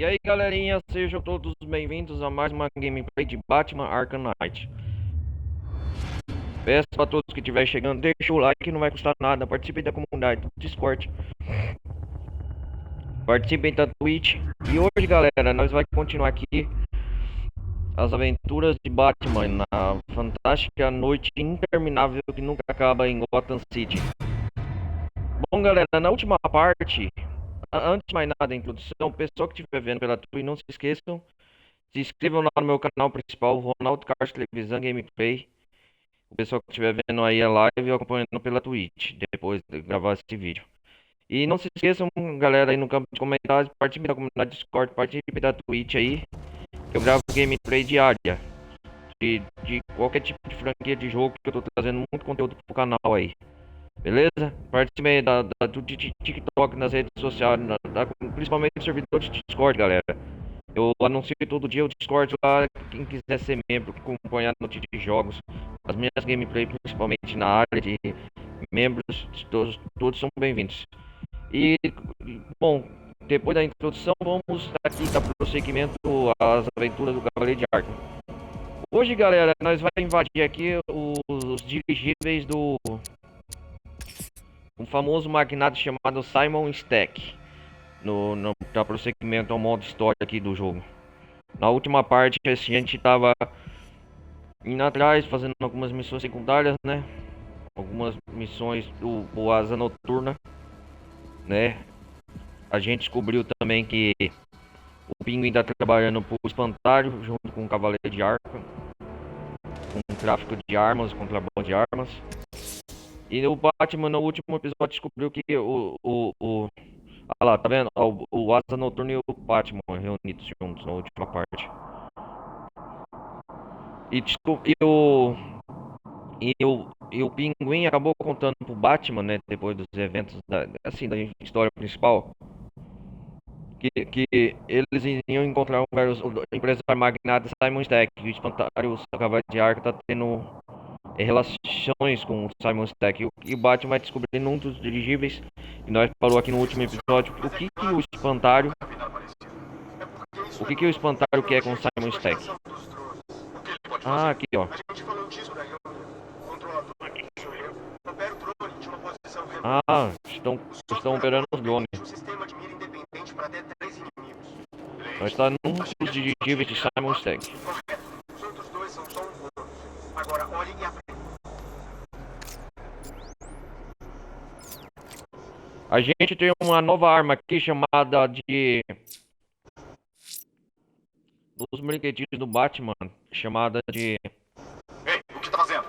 E aí galerinha, sejam todos bem-vindos a mais uma gameplay de Batman Arkham Knight. Peço para todos que estiverem chegando, deixa o like, não vai custar nada, participem da comunidade do Discord, participem da Twitch. E hoje galera, nós vamos continuar aqui as aventuras de Batman na fantástica noite interminável que nunca acaba em Gotham City. Bom galera, na última parte, antes de mais nada da introdução, o pessoal que estiver vendo pela Twitch, não se esqueçam, se inscrevam lá no meu canal principal, Ronaldo Castro Televisão Gameplay. O pessoal que estiver vendo aí a live acompanhando pela Twitch, depois de gravar esse vídeo. E não se esqueçam, galera, aí no campo de comentários, participe da comunidade Discord, participe da Twitch aí. Eu gravo gameplay diária de qualquer tipo de franquia de jogo, que eu tô trazendo muito conteúdo pro canal aí. Beleza? Participe aí do TikTok, nas redes sociais, principalmente no servidor de Discord, galera. Eu anuncio todo dia o Discord lá, quem quiser ser membro, acompanhar notícias de jogos, as minhas gameplays, principalmente na área de membros, todos são bem-vindos. E, bom, depois da introdução, vamos aqui dar prosseguimento às aventuras do Cavaleiro de Arkham. Hoje, galera, nós vamos invadir aqui os dirigíveis do um famoso magnata chamado Simon Stack. No prosseguimento ao modo história aqui do jogo. Na última parte a gente tava indo atrás, fazendo algumas missões secundárias, né? Algumas missões do Asa Noturna, né? A gente descobriu também que o Pinguim tá trabalhando pro Espantalho, junto com o Cavaleiro de Arkham, com tráfico de armas, contrabando de armas. E o Batman no último episódio descobriu que ah lá, tá vendo? O Asa Noturno e o Batman reunidos juntos na última parte. E o Pinguim acabou contando pro Batman, né? Depois dos eventos da história principal. Que eles iam encontrar o empresário magnata Simon Stack. E o Espantalho, o Cavaleiro de Arkham, tá tendo relações com o Simon Stack. E o Batman vai descobrindo um dos dirigíveis. E nós falou aqui no último episódio o que o Espantalho quer com o Simon Stack. Ah, aqui ó. Ah, estão operando os drones. Nós está num dos dirigíveis de Simon Stack. A gente tem uma nova arma aqui chamada de... Dos brinquedinhos do Batman, chamada de... Ei, o que tá fazendo?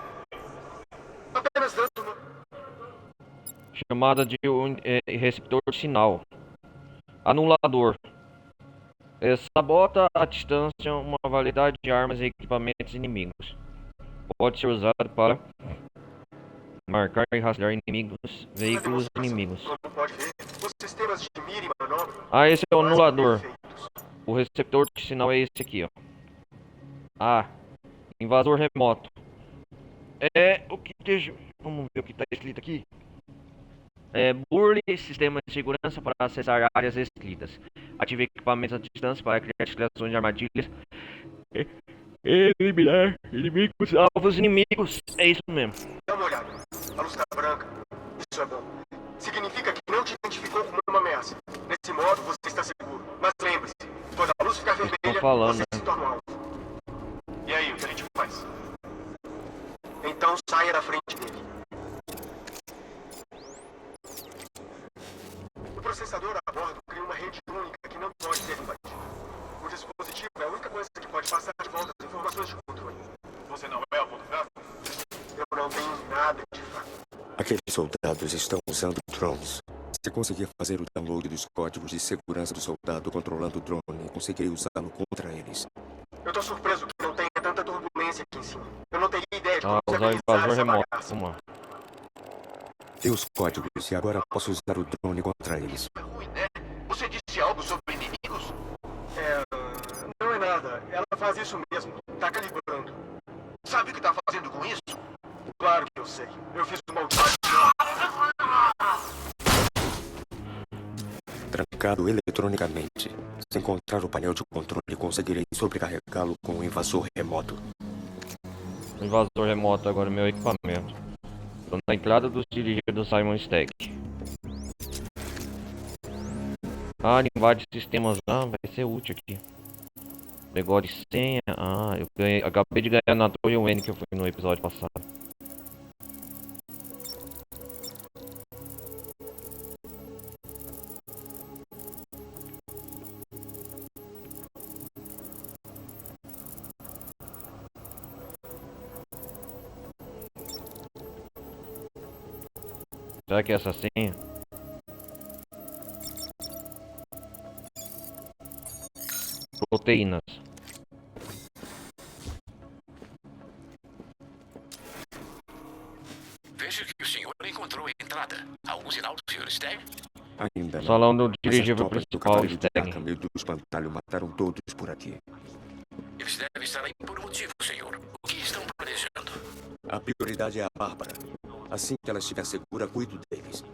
Apenas dando... Chamada de receptor de sinal. Anulador. Sabota à distância uma variedade de armas e equipamentos inimigos. Pode ser usado para marcar e rastrear inimigos, veículos inimigos. Pode ver. Os sistemas de mira e manobra... Ah, esse é o anulador. O receptor de sinal é esse aqui, ó. Ah, invasor remoto. Vamos ver o que tá escrito aqui. Burle sistema de segurança para acessar áreas restritas. Ative equipamentos à distância para criar distrações de armadilhas. Eliminar inimigos, alvos inimigos. É isso mesmo. Dá uma olhada. A luz tá branca. Isso é bom. Significa que não te identificou como uma ameaça. Nesse modo você está seguro. Mas lembre-se, quando a luz ficar vermelha, você se torna um alvo. E aí, o que a gente faz? Então saia da frente dele. O processador a bordo cria uma rede única que não pode ser invadida. O dispositivo é a única coisa que pode passar de volta as informações de controle. Você não é o ponto fraco? Eu não tenho nada de fraco. Aqueles soldados estão usando drones. Se conseguir fazer o download dos códigos de segurança do soldado controlando o drone, conseguirei usá-lo contra eles. Eu tô surpreso que não tenha tanta turbulência aqui em cima. Eu não teria ideia de como usar invasor remoto. Vamos lá. Dei os códigos e agora posso usar o drone contra eles. É ruim, né? Você disse algo sobre inimigos? Não é nada. Ela faz isso mesmo. Tá calibrando. Sabe o que tá fazendo com isso? Claro que eu sei. Eu fiz uma Trancado eletronicamente. eletronicamente. Se encontrar o painel de controle, conseguirei sobrecarregá-lo com um invasor remoto. Invasor remoto agora é meu equipamento. Tô na entrada dos dirigíveis do Simon Stack. Invade sistemas. Vai ser útil aqui. Negócio de senha. Eu ganhei. Acabei de ganhar na Torre Wayne que eu fui no episódio passado. Será que é essa senha? Proteínas. Vejo que o senhor encontrou a entrada. Algum sinal do Sr. Stagg? Ainda não. Salão do Mas as dirigível tropas do principal Cavaleiro de Stag. Arkham e do espantalho mataram todos por aqui. Eles devem estar aí por um motivo, senhor. O que estão planejando? A prioridade é a Bárbara. Assim que ela estiver segura, cuido deles.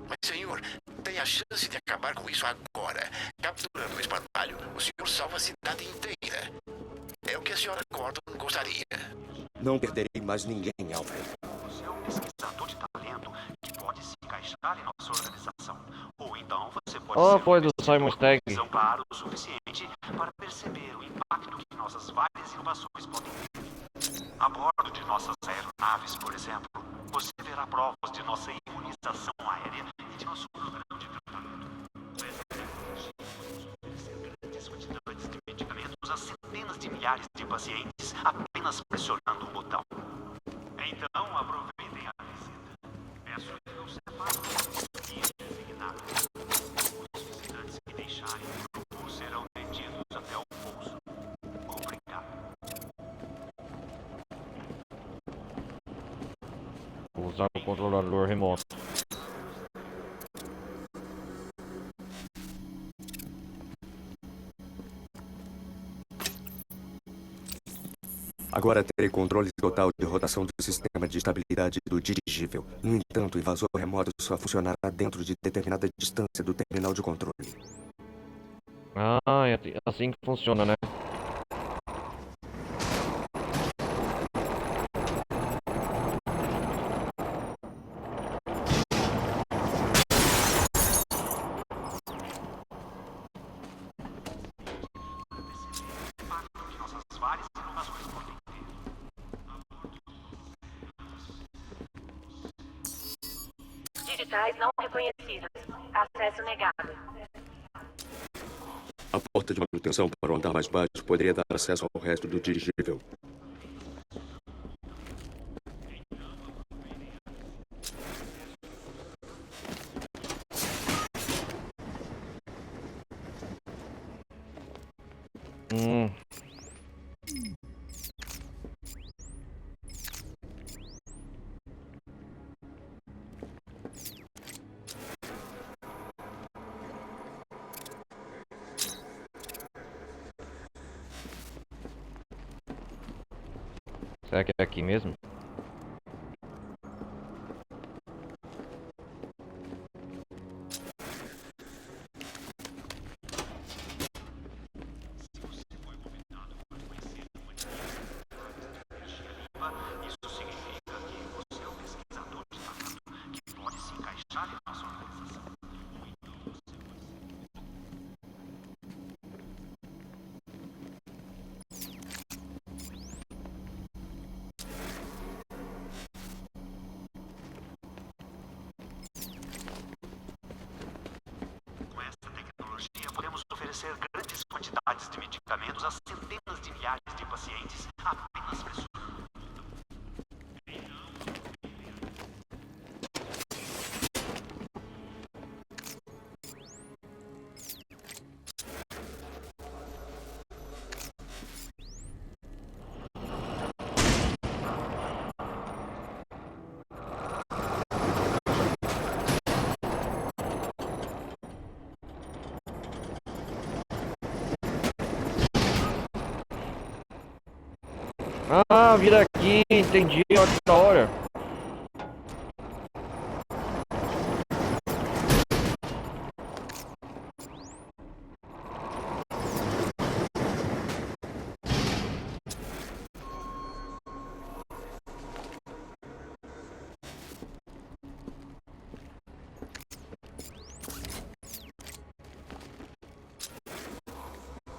Mas, senhor, tem a chance de acabar com isso agora. Capturando o espantalho, o senhor salva a cidade inteira. É o que a senhora Gordon gostaria. Não perderei mais ninguém, Alfred. Você é um pesquisador de talento que pode se encaixar em nossa organização. Ou então você pode ser Foi um do Simon Stagg. visão claro o suficiente para perceber o impacto que nossas várias inovações podem ter. A bordo de nossas aeronaves, por exemplo, você verá provas de nossa imunização aérea e de nosso programa de tratamento. Com essa tecnologia, podemos oferecer grandes quantidades de medicamentos a centenas de milhares de pacientes apenas pressionando um botão. Então, aproveitem a visita. Peço que não separem os guias designados. Os visitantes que deixarem o grupo serão detidos até o pouso. Obrigado. Vou usar o controlador remoto. Agora terei controle total de rotação do sistema de estabilidade do dirigível. No entanto, o invasor remoto só funcionará dentro de determinada distância do terminal de controle. É assim que funciona, né? Que nossas várias inovações podem ter. Digitais não reconhecidas. Acesso negado. A porta de manutenção para o andar mais baixo poderia dar acesso ao resto do dirigível. Será que é aqui mesmo? Isso significa que você é um pesquisador de talento que pode se encaixar em nossa organização. Com essa tecnologia, podemos oferecer grandes quantidades de medicamentos a centenas de milhares de pacientes apenas pressionando. Vira aqui, entendi, olha que da hora.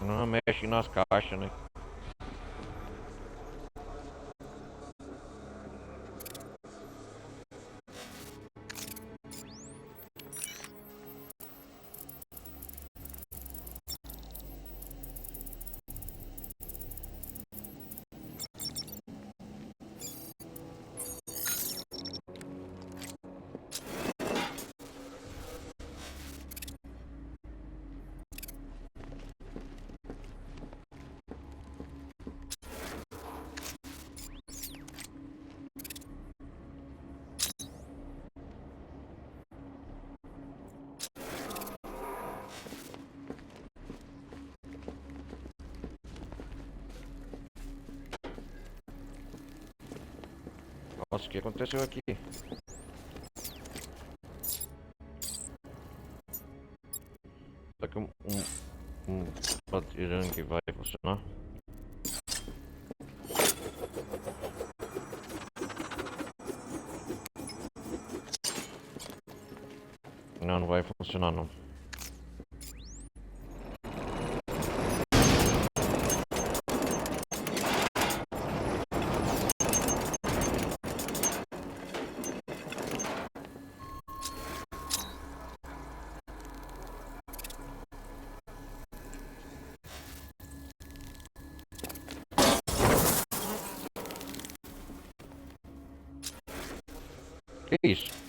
Não mexe nas caixas, né? Nossa, o que aconteceu aqui? Será que um batirangue vai funcionar? Não, não vai funcionar não. Que isso?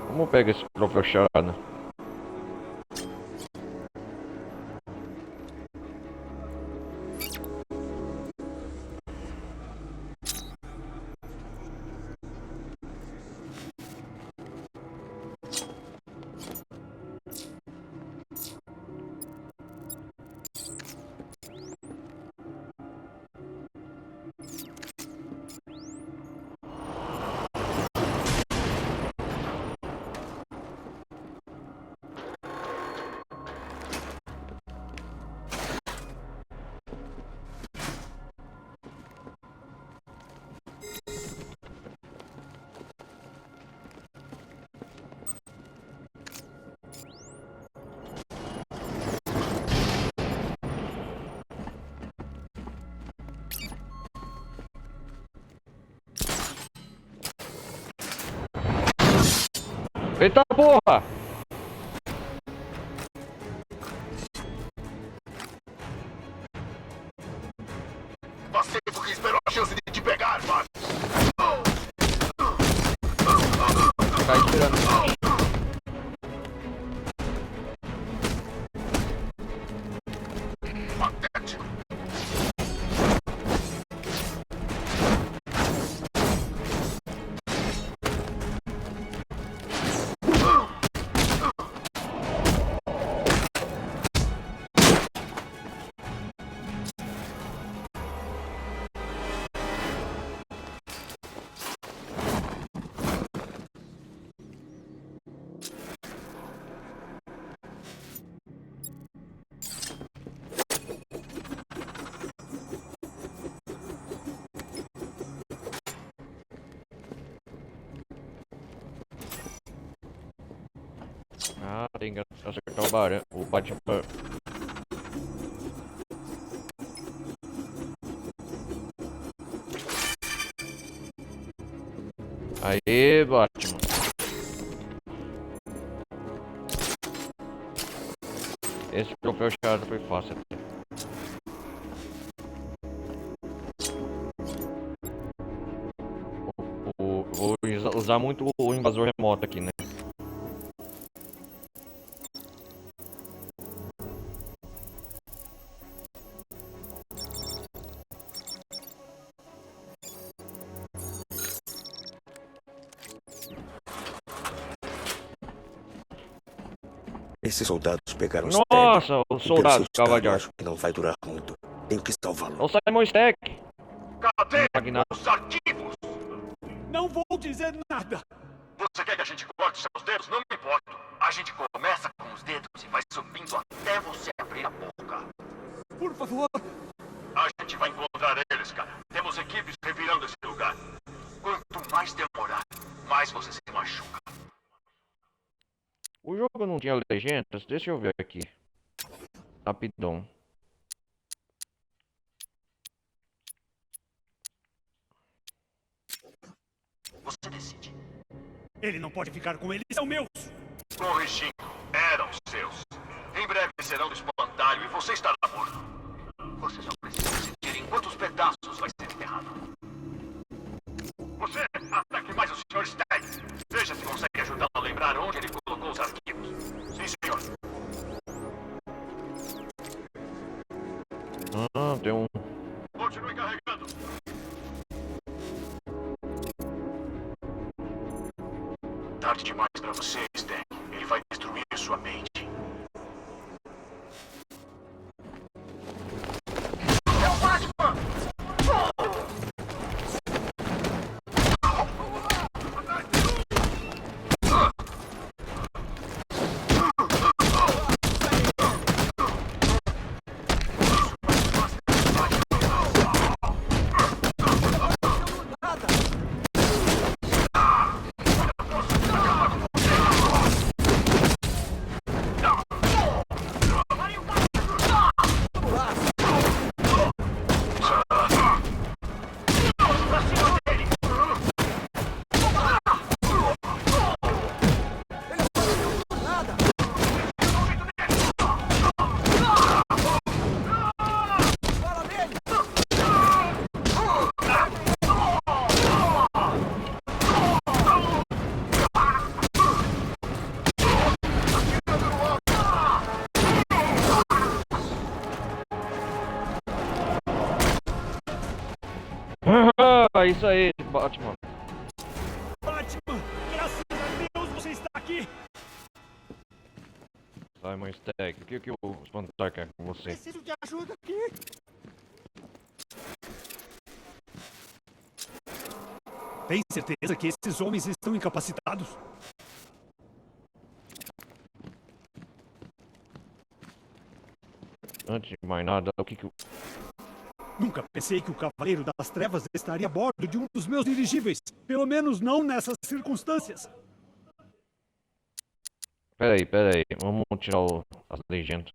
Como pega esse troféu charada? Eita porra! Passei porque esperou a chance de te pegar, mano. Tá esperando. Patético. Ah, tem que acertar o barão. O Batman. Aê, Batman. Esse troféu charada foi fácil até. Vou usar muito o invasor remoto aqui, né? Esses soldados pegaram o Nossa, o soldado cavalo de eu ar. acho que não vai durar muito. Tenho que salvá-lo. Ô Simon Stack! Cadê Magnata. os arquivos? Não vou dizer nada. Você quer que a gente corte seus dedos? Não me importo. A gente começa com os dedos e vai subindo até você abrir a boca. Por favor. A gente vai encontrar eles, cara. Temos equipes revirando esse lugar. Quanto mais demorar, mais você se machuca. O jogo não tinha legendas? Deixa eu ver aqui. Rapidão. Você decide. Ele não pode ficar com eles, são meus. Corrigindo, eram seus. Em breve serão do espantalho e você estará morto. Você só precisa decidir em quantos pedaços vai ser enterrado. Você, ataque mais o Sr. Stagg. Veja se consegue ajudá-lo a lembrar onde ele colocou os arquivos. Sim, senhor. Ah, tem um... Continue carregando. Tarde demais pra você, Stagg. Ele vai destruir sua mente. É o Batman! Isso aí, Batman. Batman, graças a Deus você está aqui. Simon Stagg, o que o espantalho quer com você? Preciso de ajuda aqui. Tem certeza que esses homens estão incapacitados? Antes de mais nada, o que o... Nunca pensei que o Cavaleiro das Trevas estaria a bordo de um dos meus dirigíveis. Pelo menos não nessas circunstâncias. Peraí, vamos tirar as legendas.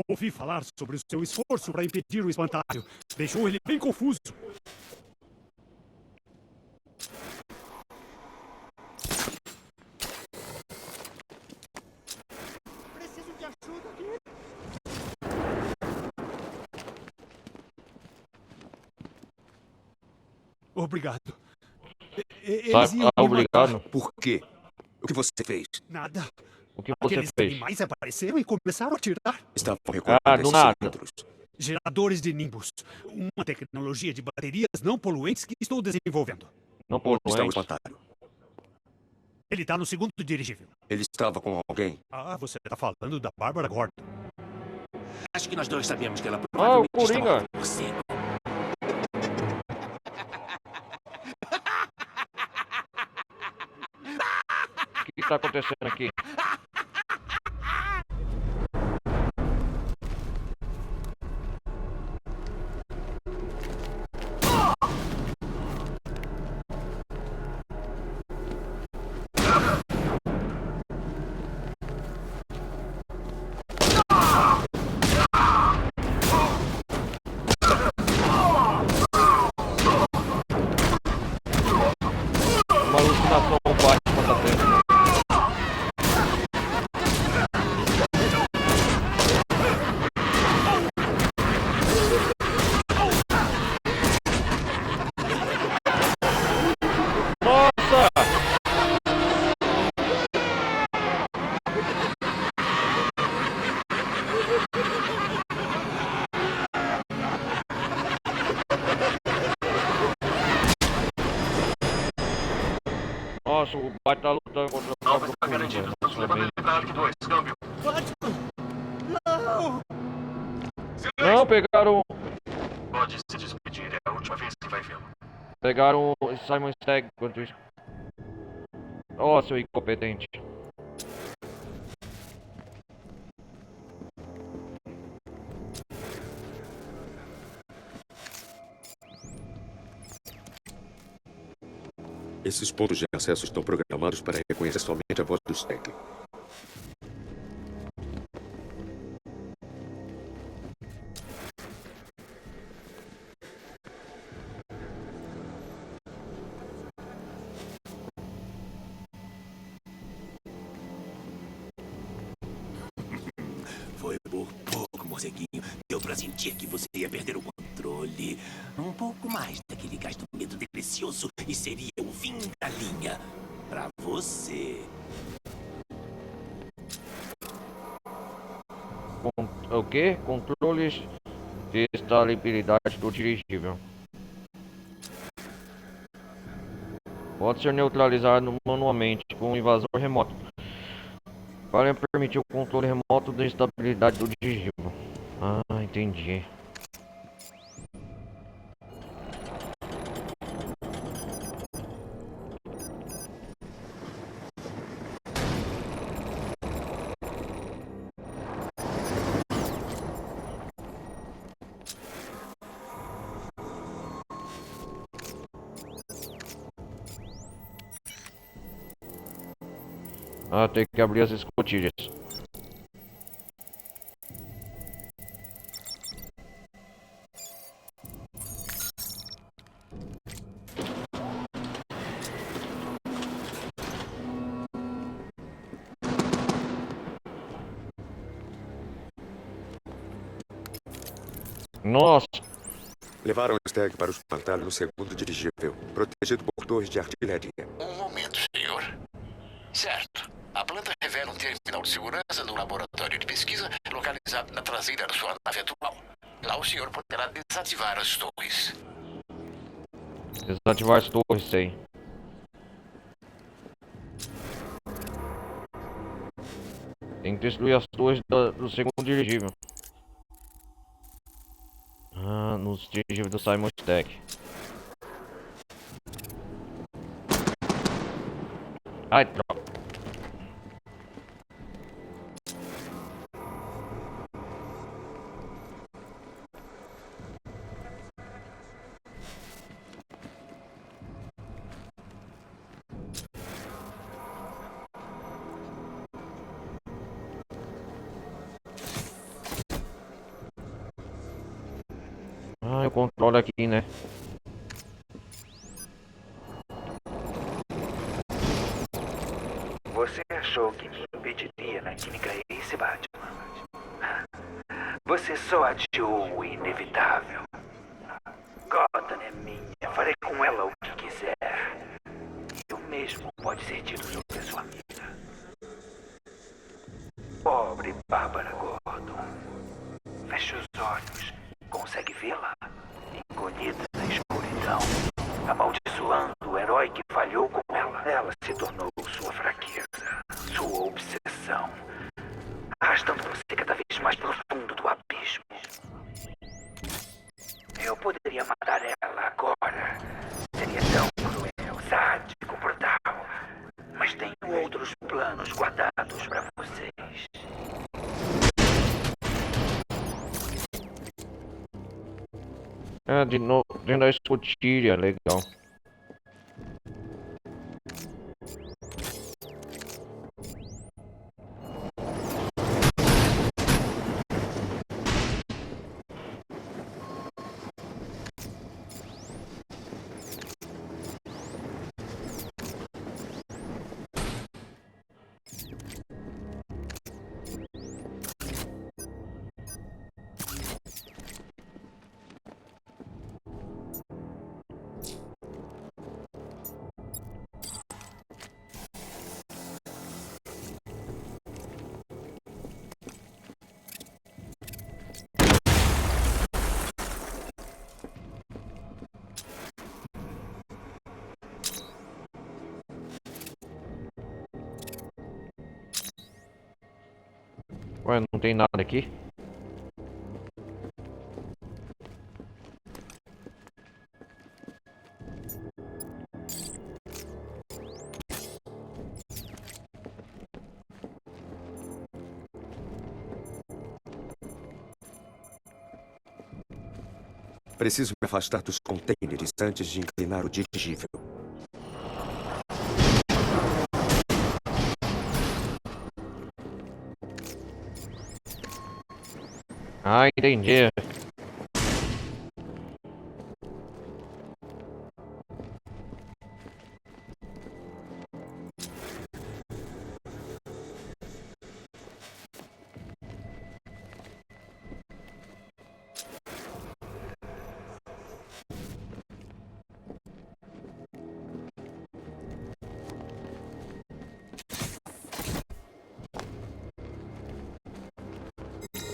Ouvi falar sobre o seu esforço para impedir o espantalho. Deixou ele bem confuso. Preciso de ajuda aqui. Obrigado. Eles iam me Obrigado. matar. Por quê? O que você fez? Nada. O que você Aqueles fez? animais apareceram e começaram a atirar. Estavam recordando Ah, do esses nada. cilindros. Geradores de Nimbus. Uma tecnologia de baterias não poluentes que estou desenvolvendo. Não Onde está o poluente. espantalho? Ele está no segundo dirigível. Ele estava com alguém? Ah, você está falando da Bárbara Gordon. Acho que nós dois sabemos que ela Ah, o provavelmente Coringa. estava por você. O que está acontecendo aqui? Nossa, o Bat tá lutando contra o Alfa próprio está garantido. Coringa. Estamos levando ele pra Alec 2. Câmbio. Não, pegaram. Pode se despedir. É a última vez que vai vê-lo. Pegaram o Simon Stagg enquanto isso. Ó, seu incompetente. Esses pontos de acesso estão programados para reconhecer somente a voz do Stagg. Foi por pouco, morceguinho. Deu pra sentir que você ia perder o controle. Um pouco mais daquele gás do medo delicioso e seria o fim da linha. Pra você. O quê? Controles de estabilidade do dirigível. Pode ser neutralizado manualmente com um invasor remoto. Para permitir o controle remoto da estabilidade do dirigível. Ah, entendi. Ah, tem que abrir as escotilhas. Nossa! Levaram o Stagg para o espantalho no segundo dirigível, protegido por torres de artilharia. Um momento, senhor. Certo. A planta revela um terminal de segurança no laboratório de pesquisa localizado na traseira da sua nave atual. Lá o senhor poderá desativar as torres. Desativar as torres, sei. Tem que destruir as torres do segundo dirigível. Ah, nos dirigíveis do Simon Stagg. Ai, droga. Ah, eu controlo aqui, né? Você achou que me impediria na química Ace, Batman? Você só adiou o inevitável. Gotham é minha, farei com ela o que quiser. E o mesmo pode ser dito sobre a sua amiga. Pobre Bárbara Gordon. Feche os olhos. Consegue vê-la? Encolhida na escuridão. Amaldiçoando o herói que falhou com ela. Ela se tornou sua fraqueza. Sua obsessão. Arrastando você cada vez mais profundo do abismo. Eu poderia matar ela agora. Seria tão cruel, sádico, brutal. Mas tenho outros planos guardados para vocês. Ah, de novo, dentro da escotilha, legal. Ué, não tem nada aqui? Preciso me afastar dos contêineres antes de inclinar o dirigível. Ah, entendi.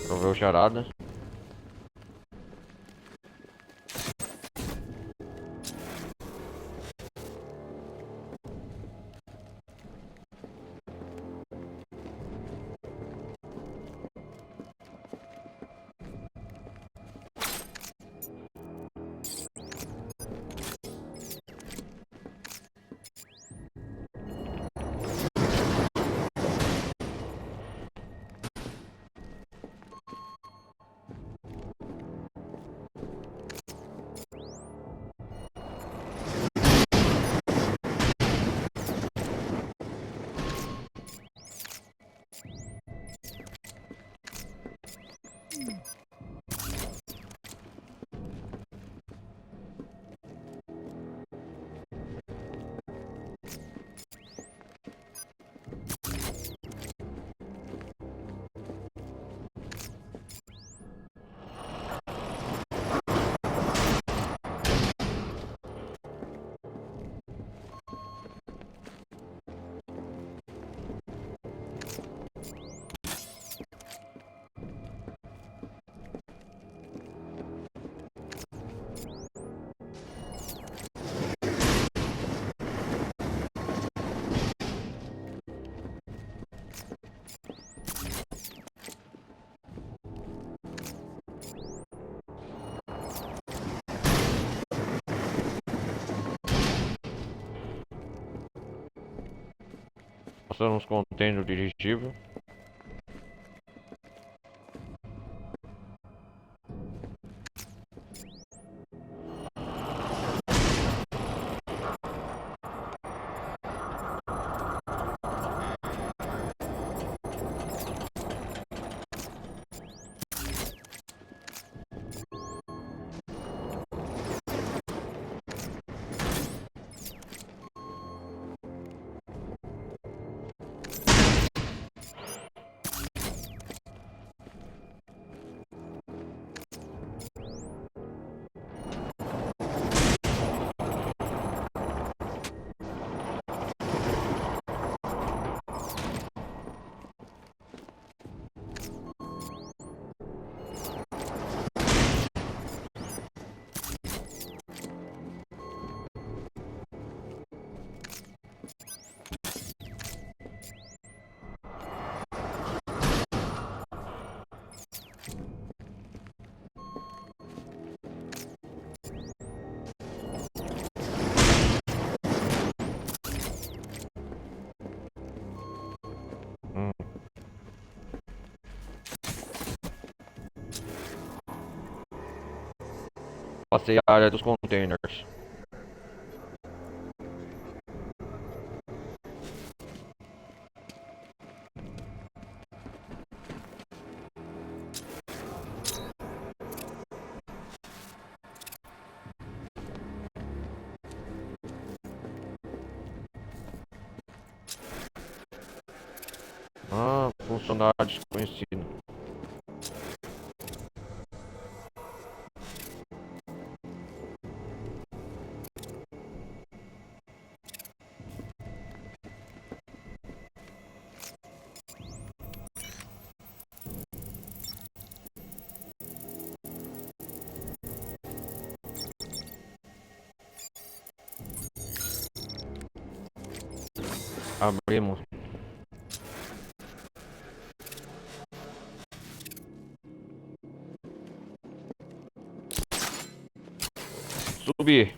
Vou ver o charada. Passando uns contêineres dirigível. Passei a área dos containers. Ah, funcionário desconhecido. Abrimos. subir.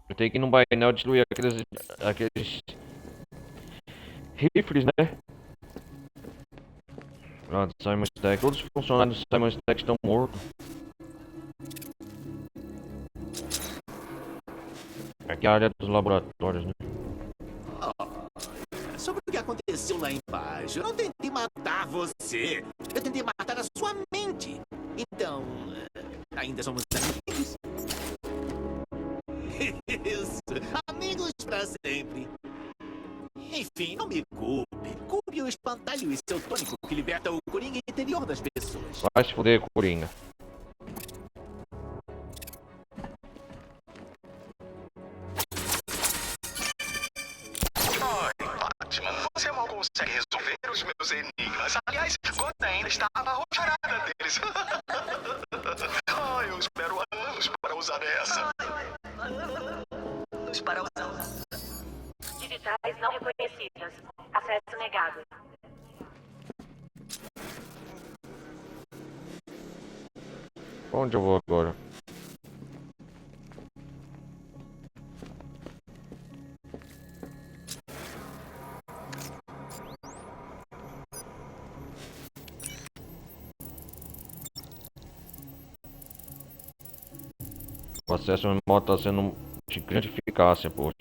Eu tenho que ir num painel destruir aqueles rifles, né? Pronto, Simon Stack. Todos os funcionários do Simon Stack estão mortos. Aqui é a área dos laboratórios, né? Sobre o que aconteceu lá embaixo, eu não tentei matar você. Eu tentei matar a sua mente. Então, ainda somos amigos? Isso, amigos pra sempre. Enfim, não me culpe. Culpe o espantalho e seu tônico que liberta o coringa interior das pessoas. Vai se fuder, Coringa. Oi, Batman. Você mal consegue resolver os meus enigmas. Aliás, Gotham ainda está abarrotada deles. Eu espero anos para usar essa. Digitais não reconhecidas. Acesso negado. Onde eu vou agora? O acesso remoto está sendo de grande eficácia, poxa.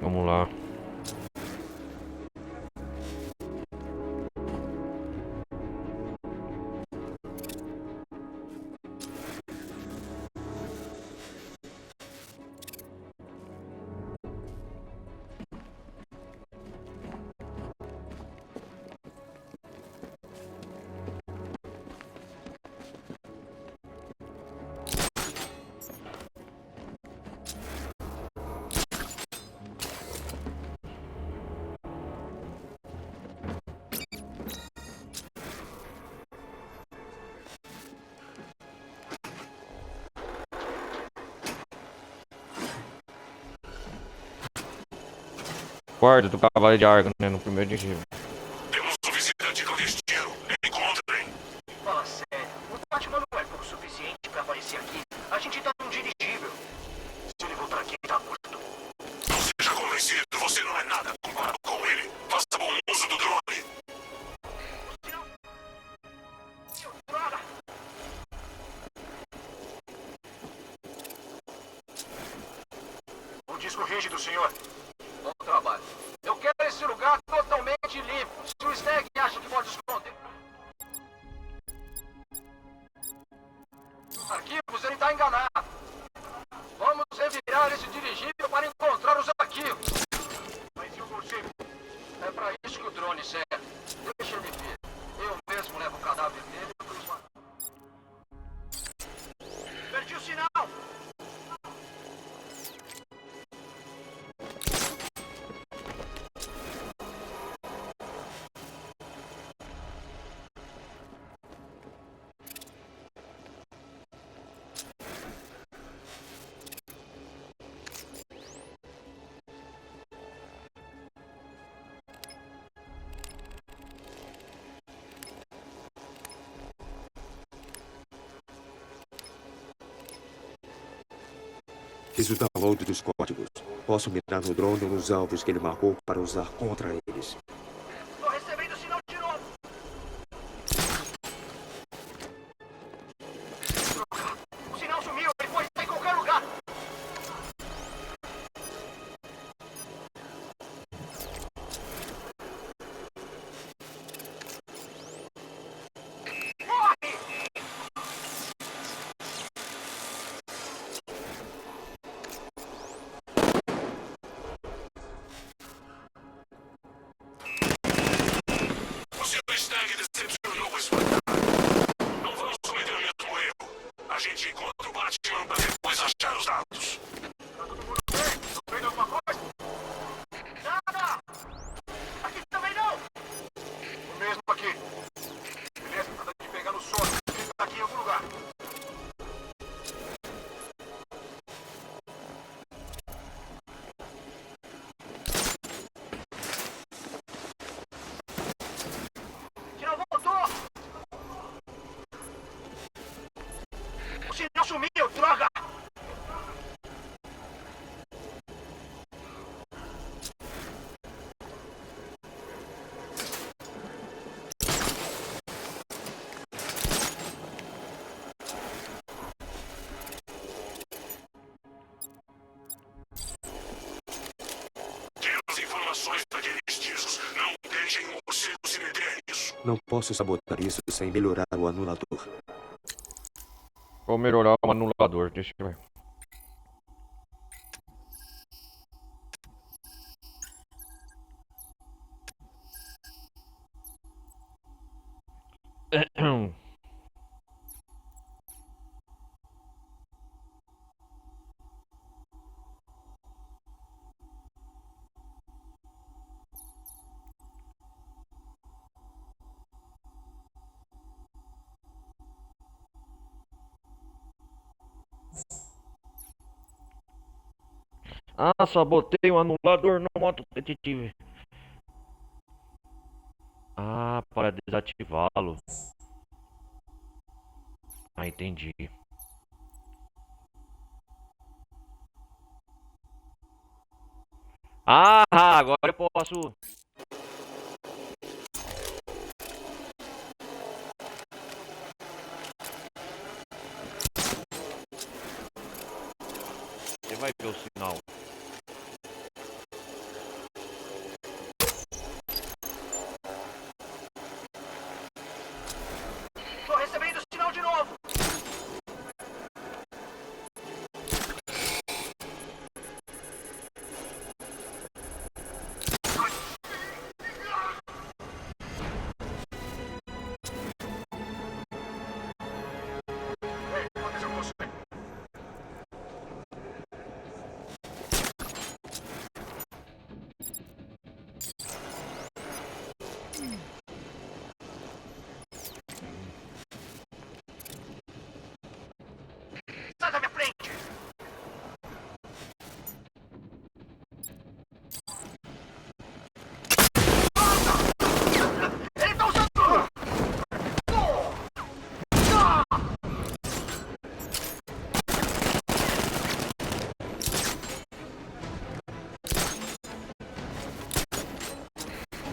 Vamos lá. Quarto do cavalo de Argo, né? No primeiro dirigível. Temos um visitante clandestino. Encontrem. Fala sério. O Batman não é pouco suficiente pra aparecer aqui. A gente tá num dirigível. Se ele voltar aqui, tá morto. Não seja convencido. Você não é nada comparado com ele. Faça bom uso do drone. Droga! O disco rígido, senhor. Bom trabalho. Eu quero esse lugar totalmente limpo. Se o Stag acha que pode esconder arquivos, ele tá enganado. Vamos revirar esse dirigível para encontrar os arquivos. Mas e o morcego? É pra isso que o drone serve. Deixa ele vir. Eu mesmo levo o cadáver dele pro esmalte. Perdi o sinal! Fiz o download dos códigos. Posso mirar no drone nos alvos que ele marcou para usar contra eles. Tô recebendo sinal de novo! O sinal sumiu, ele pode estar em qualquer lugar! sumiu, droga! Temos informações daqueles discos. Não deixem o morcego se meter nisso. Não posso sabotar isso sem melhorar o anulador. Vou melhorar o anulador, deixa eu ver. Ah, sabotei o anulador no modo detetive. Ah, para desativá-lo. Ah, entendi. Ah, agora eu posso. Você vai ver o sinal. Tô recebendo sinal de novo! Ei, aconteceu com você? Sai da minha frente! Ele tá usando...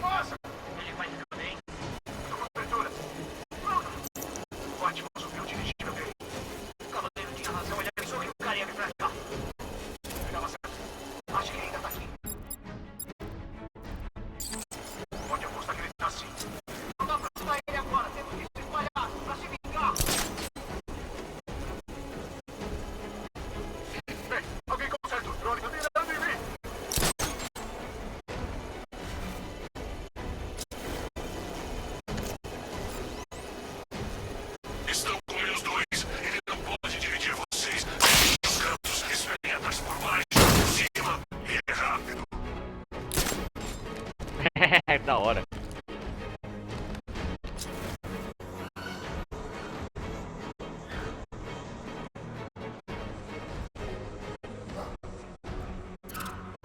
Nossa! Ele vai ficar bem? Tô com cobertura. Ótimo, subiu dirigindo bem. O cavaleiro tinha razão, ele avisou que o cara ia vir pra cá. Pegava certo. Acho que ele ainda tá aqui. Pode apostar que ele tá assim. Não dá pra ajudar ele agora, temos que se espalhar pra se vingar. Ei, alguém conserta o drone, tá mirando em mim. Estão com menos dois. Ele não pode dividir vocês. Os cantos, esperem atrás por baixo, por cima. E é rápido. É da hora.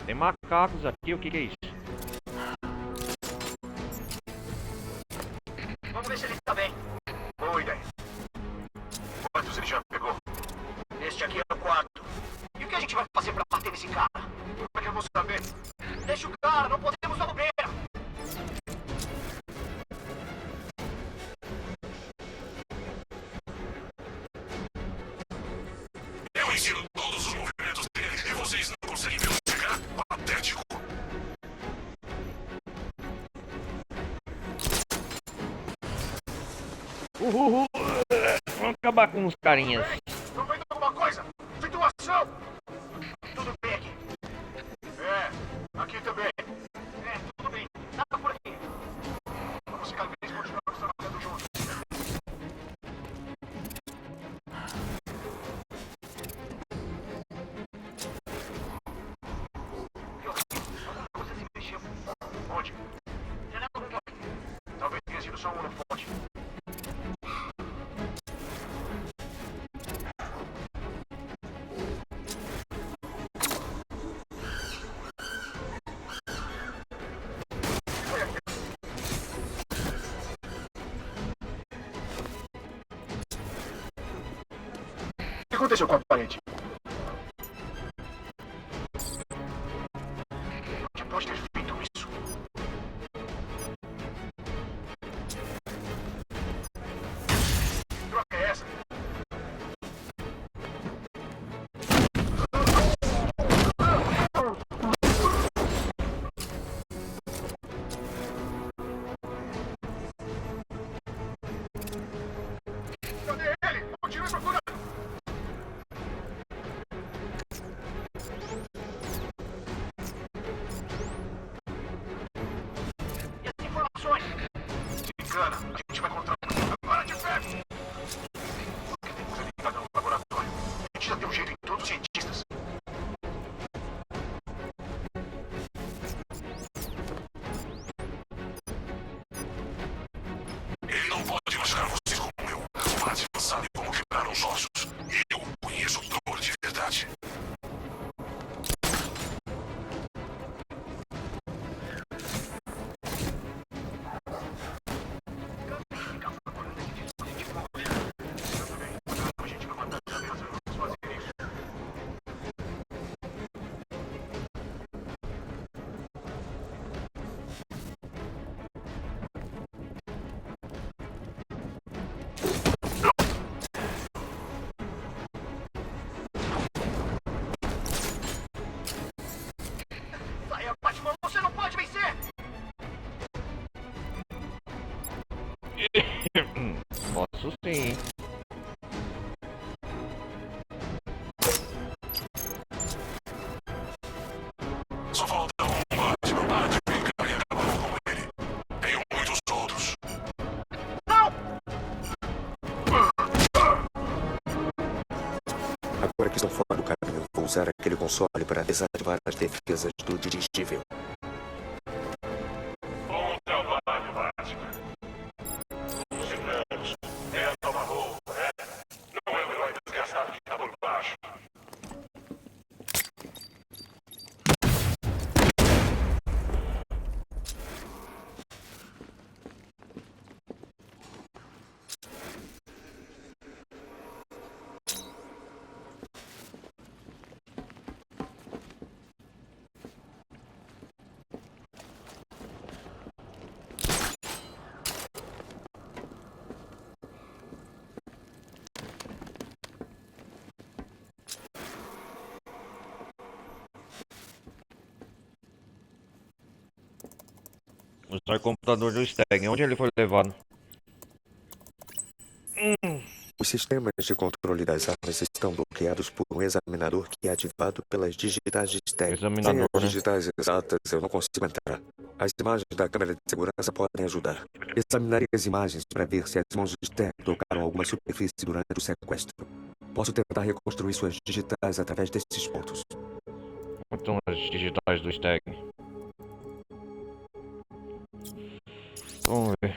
Tem macacos aqui, o que é isso? Vamos ver se ele tá bem. Boa ideia. Quantos ele já pegou? Este aqui é o quarto. E o que a gente vai fazer pra bater nesse cara? Como é que eu vou saber? Deixa o cara, não podemos dar bobeira. Eu ensino todos os movimentos dele e vocês não conseguem ver chegar. Patético. Uhul. Vamos acabar com os carinhas. Estão vendo alguma coisa? Situação! Tudo bem aqui. É, aqui também. É, tudo bem. Nada por aqui. Vamos ficar bem e continuamos trabalhando juntos. Alguma coisa se mexeu. Onde? Janela do bloco. Talvez tenha sido só um holofote. aconteceu com a parede? Onde pode ter feito isso? Que droga é essa? Cadê ele? Continue procurando! E as informações? Se engana, a gente vai encontrar agora de ferro! Por que temos ele ligado no laboratório? A gente já deu jeito em todos os cientistas. Ele não pode machucar vocês como eu. O Batman sabe como quebrar os ossos. Eu conheço dor de verdade. A gente vai matar as ameaças, vamos fazer isso. Saia, Batman, você não pode vencer! Posso sim. Só falta um Batman para de brincar e acabar com ele. Tenho muitos outros. Agora que estão fora do caminho, vou usar aquele console para desativar as defesas do dirigível. Bom trabalho, Batman. Os enganados. Essa uma roupa, é? Não é um herói desgastado que está por baixo. Usar o computador do Stag. Onde ele foi levado? Os sistemas de controle das armas estão bloqueados por um examinador que é ativado pelas digitais de Stag. Examinador, Sem as né? digitais exatas, eu não consigo entrar. As imagens da câmera de segurança podem ajudar. Examinarei as imagens para ver se as mãos de Stag tocaram alguma superfície durante o sequestro. Posso tentar reconstruir suas digitais através desses pontos. Então as digitais do Stag. Vamos ver.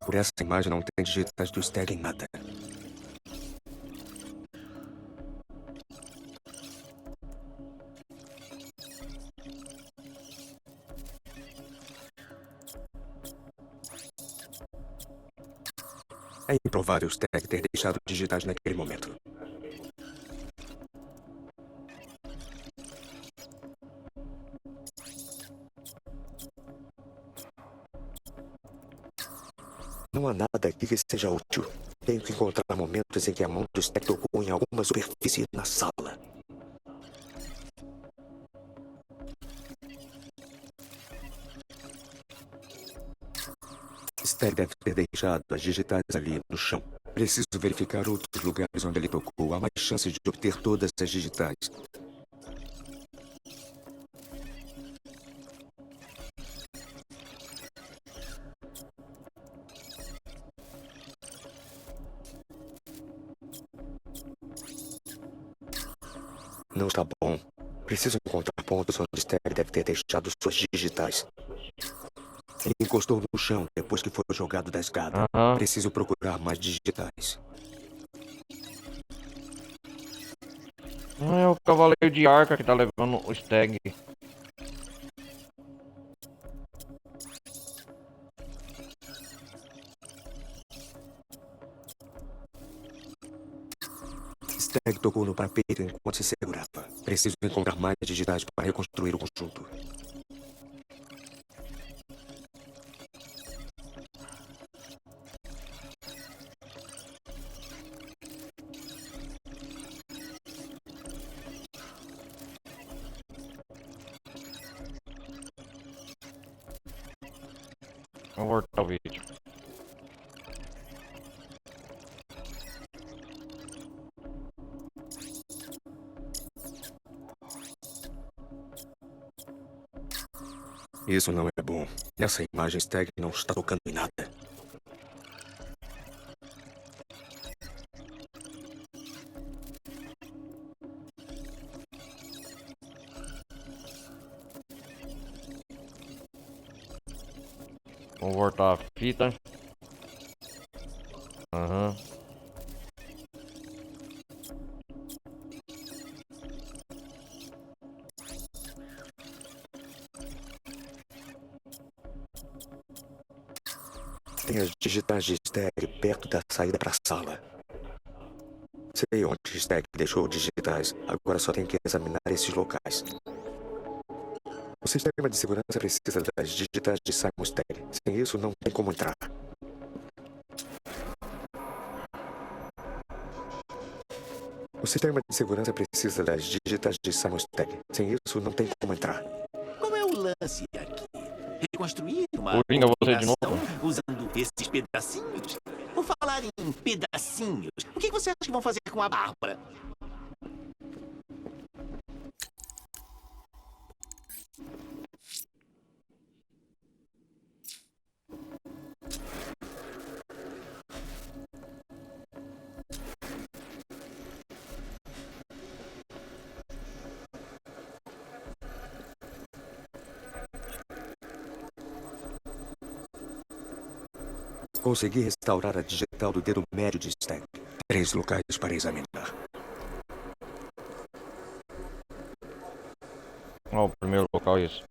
Por essa imagem não tem digitais do Stag em nada. É improvável o Stag ter deixado digitais naquele momento. Não há nada aqui que seja útil. Tenho que encontrar momentos em que a mão do Stag tocou em alguma superfície na sala. Stag deve ter deixado as digitais ali no chão. Preciso verificar outros lugares onde ele tocou. Há mais chances de obter todas as digitais. Não está bom. Preciso encontrar pontos onde Stag deve ter deixado suas digitais. Ele encostou no chão depois que foi jogado da escada. Preciso procurar mais digitais. É o Cavaleiro de Arca que tá levando o Stag. Stag tocou no parapeito enquanto se segurava. Preciso encontrar mais digitais para reconstruir o conjunto. Vamos voltar o vídeo. Isso não é bom. Essa imagem Stag não está tocando em nada. Vamos voltar a fita. Aham. Tem as digitais de Stag perto da saída para a sala. Sei onde Stag deixou digitais. Agora só tem que examinar esses locais. O sistema de segurança precisa das digitais de Simon Stag. Sem isso, não tem como entrar. O sistema de segurança precisa das digitais de Simon Stag. Sem isso, não tem como entrar. Qual é o lance aqui? Reconstruir uma Coringa, você de novo? combinação usando esses pedacinhos? Por falar em pedacinhos, o que você acha que vão fazer com a Bárbara? Consegui restaurar a digital do dedo médio de Stag. 3 locais para examinar. Ó, o primeiro local é isso.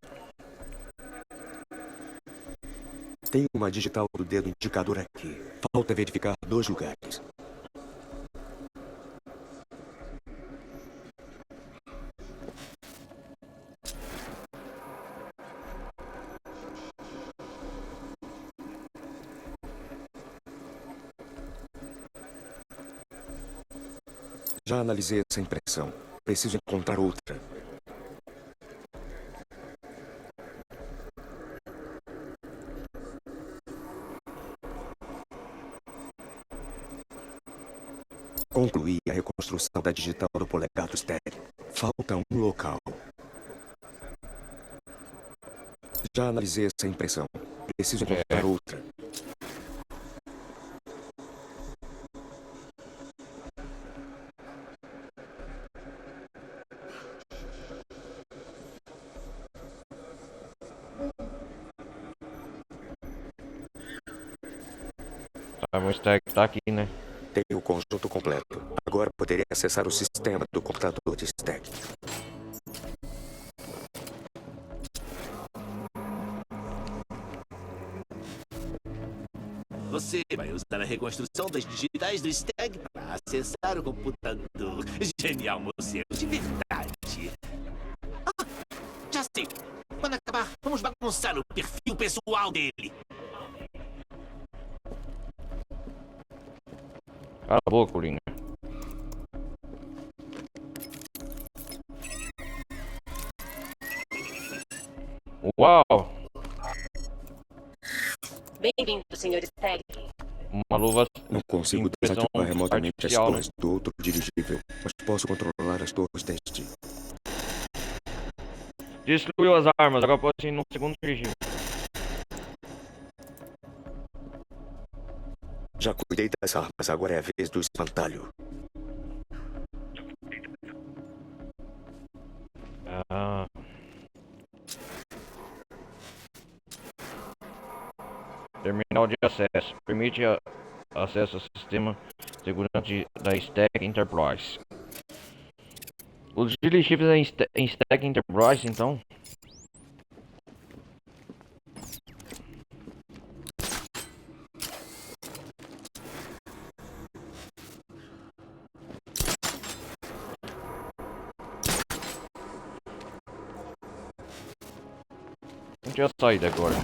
Tem uma digital do dedo indicador aqui. Falta verificar 2 lugares. Já analisei essa impressão. Preciso encontrar outra. Concluí a reconstrução da digital do polegar do Stag. Falta um local. Já analisei essa impressão. Preciso encontrar outra. Simon Stag tá aqui, né? Tenho o conjunto completo. Agora poderei acessar o sistema do computador de Stag. Você vai usar a reconstrução das digitais do Stag para acessar o computador. Genial, moceiro, de verdade. Ah, já sei. Quando acabar, vamos bagunçar o perfil pessoal dele. Cala a boca, Coringa. Uau! Bem-vindo, Sr. Stag. Uma luva Não consigo impressão desativar remotamente as artificial, né? torres do outro dirigível, mas posso controlar as torres deste. Destruiu as armas, agora pode ir no segundo dirigível. Já cuidei das armas, agora é a vez do espantalho. Ah. Terminal de acesso. Permite acesso ao sistema de segurança da Stag Enterprise. Os dirigíveis em Stag Enterprise, então? achei a saída agora.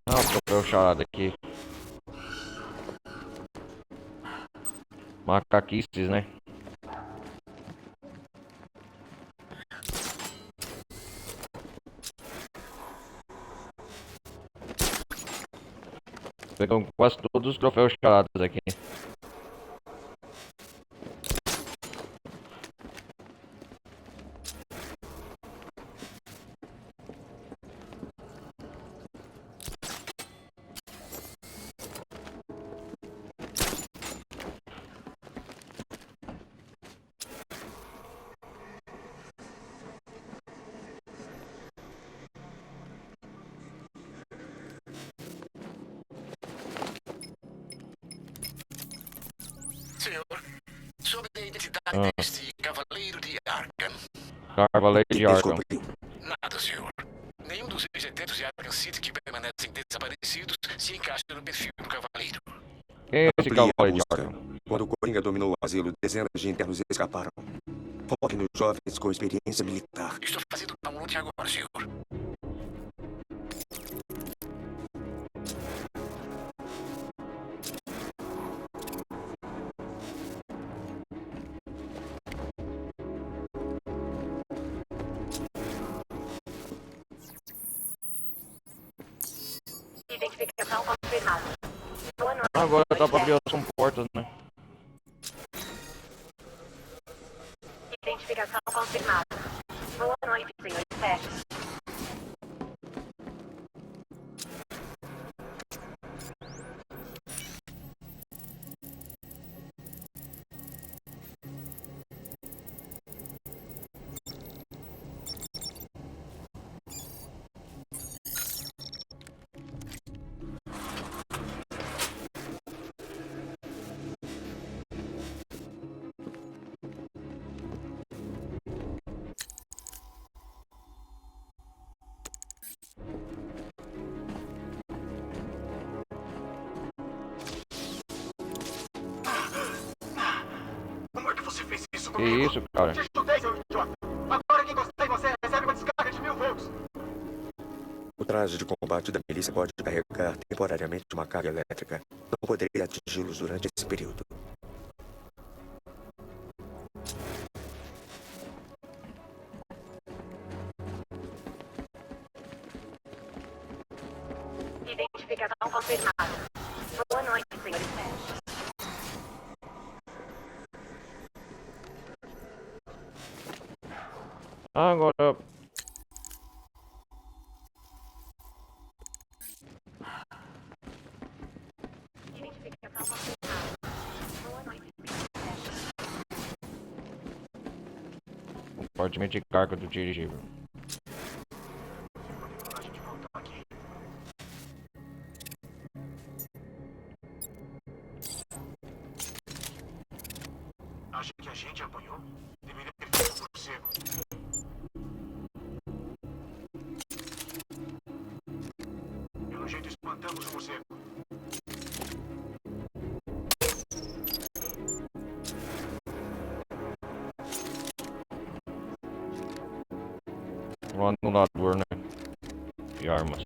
Ah, o troféu charada aqui. Macaquices, né? Pegamos quase todos os troféus charadas aqui. Senhor, sobre a identidade deste Cavaleiro de Arkham. Cavaleiro de Arkham. Nada, senhor. Nenhum dos ex-detentos de Arkham City que permanecem desaparecidos se encaixa no perfil do Cavaleiro. Quem é esse Cavaleiro de Arkham? Quando o Coringa dominou o asilo, dezenas de internos escaparam. Foque nos jovens com experiência militar. Estou fazendo download agora, senhor. Identificação confirmada. Boa noite. Agora dá pra abrir as portas, né? Identificação confirmada. Boa noite, senhor Stagg. Como é que você fez isso Que comigo? isso, cara? Te estudei, seu idiota. Agora que encostei em você, recebe uma descarga de 1000 volts. O traje de combate da milícia pode carregar temporariamente uma carga elétrica. Não poderia atingi-los durante esse período. Identificação confirmada. Boa noite, senhor Stagg. Agora... Identificação confirmada. Boa noite, senhor Stagg. Compartimento de carga do dirigível. A gente voltar aqui. Acha que a gente apanhou? Deveria ter feito por morcego. Pelo jeito espantamos o morcego. O anulador, né? De armas.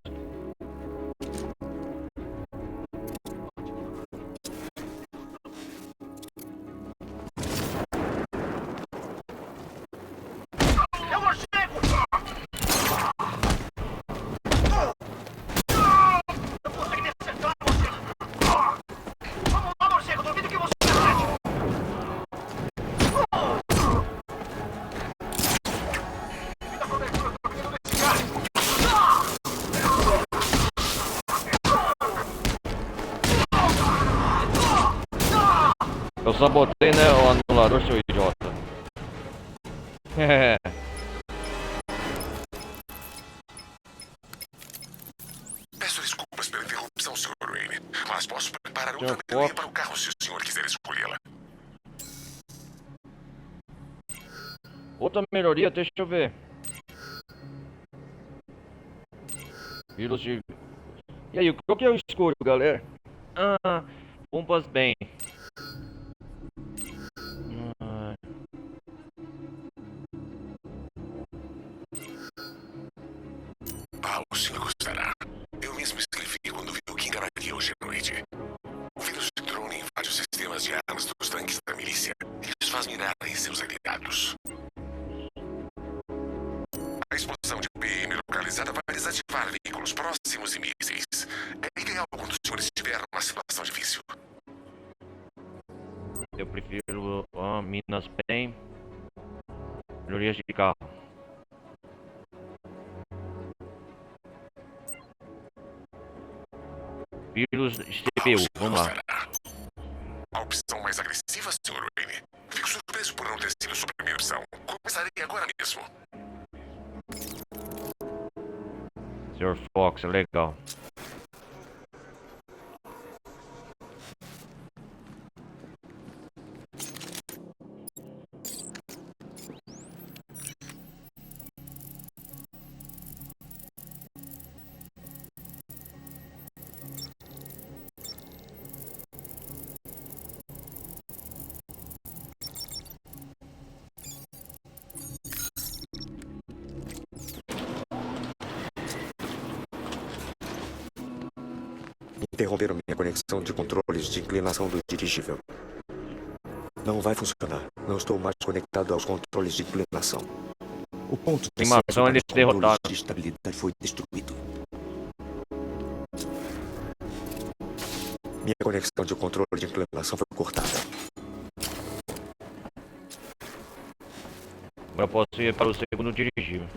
Eu sabotei, né, o anulador, seu idiota. Peço desculpas pela interrupção, Sr. Wayne, mas posso preparar Senhor outra melhoria Fox. para o carro se o senhor quiser escolhê-la. Outra melhoria, deixa eu ver. Vírus de... E aí, o que eu escolho, galera? Ah, pompas bem. Ah, Ah, o senhor gostará. Eu mesmo escrevi quando vi o que enganaria hoje à noite. O vírus de drone invade os sistemas de armas dos tanques da milícia e os faz mirar em seus aliados. A explosão de PM localizada vai desativar veículos próximos e mísseis. É ideal quando o senhor estiver numa situação difícil. eu prefiro minas bem. Melhorias de carro. Vírus CPU, vamos lá. A opção mais agressiva, Sr. Wayne. Fico surpreso por não ter sido sua primeira opção. Começarei agora mesmo. Sr. Fox, legal. Interromperam minha conexão de controles de inclinação do dirigível. Não vai funcionar. Não estou mais conectado aos controles de inclinação. O ponto de Animação, acesso para eles os controles derrotaram. de estabilidade foi destruído. Minha conexão de controle de inclinação foi cortada. Agora eu posso ir para o segundo dirigível.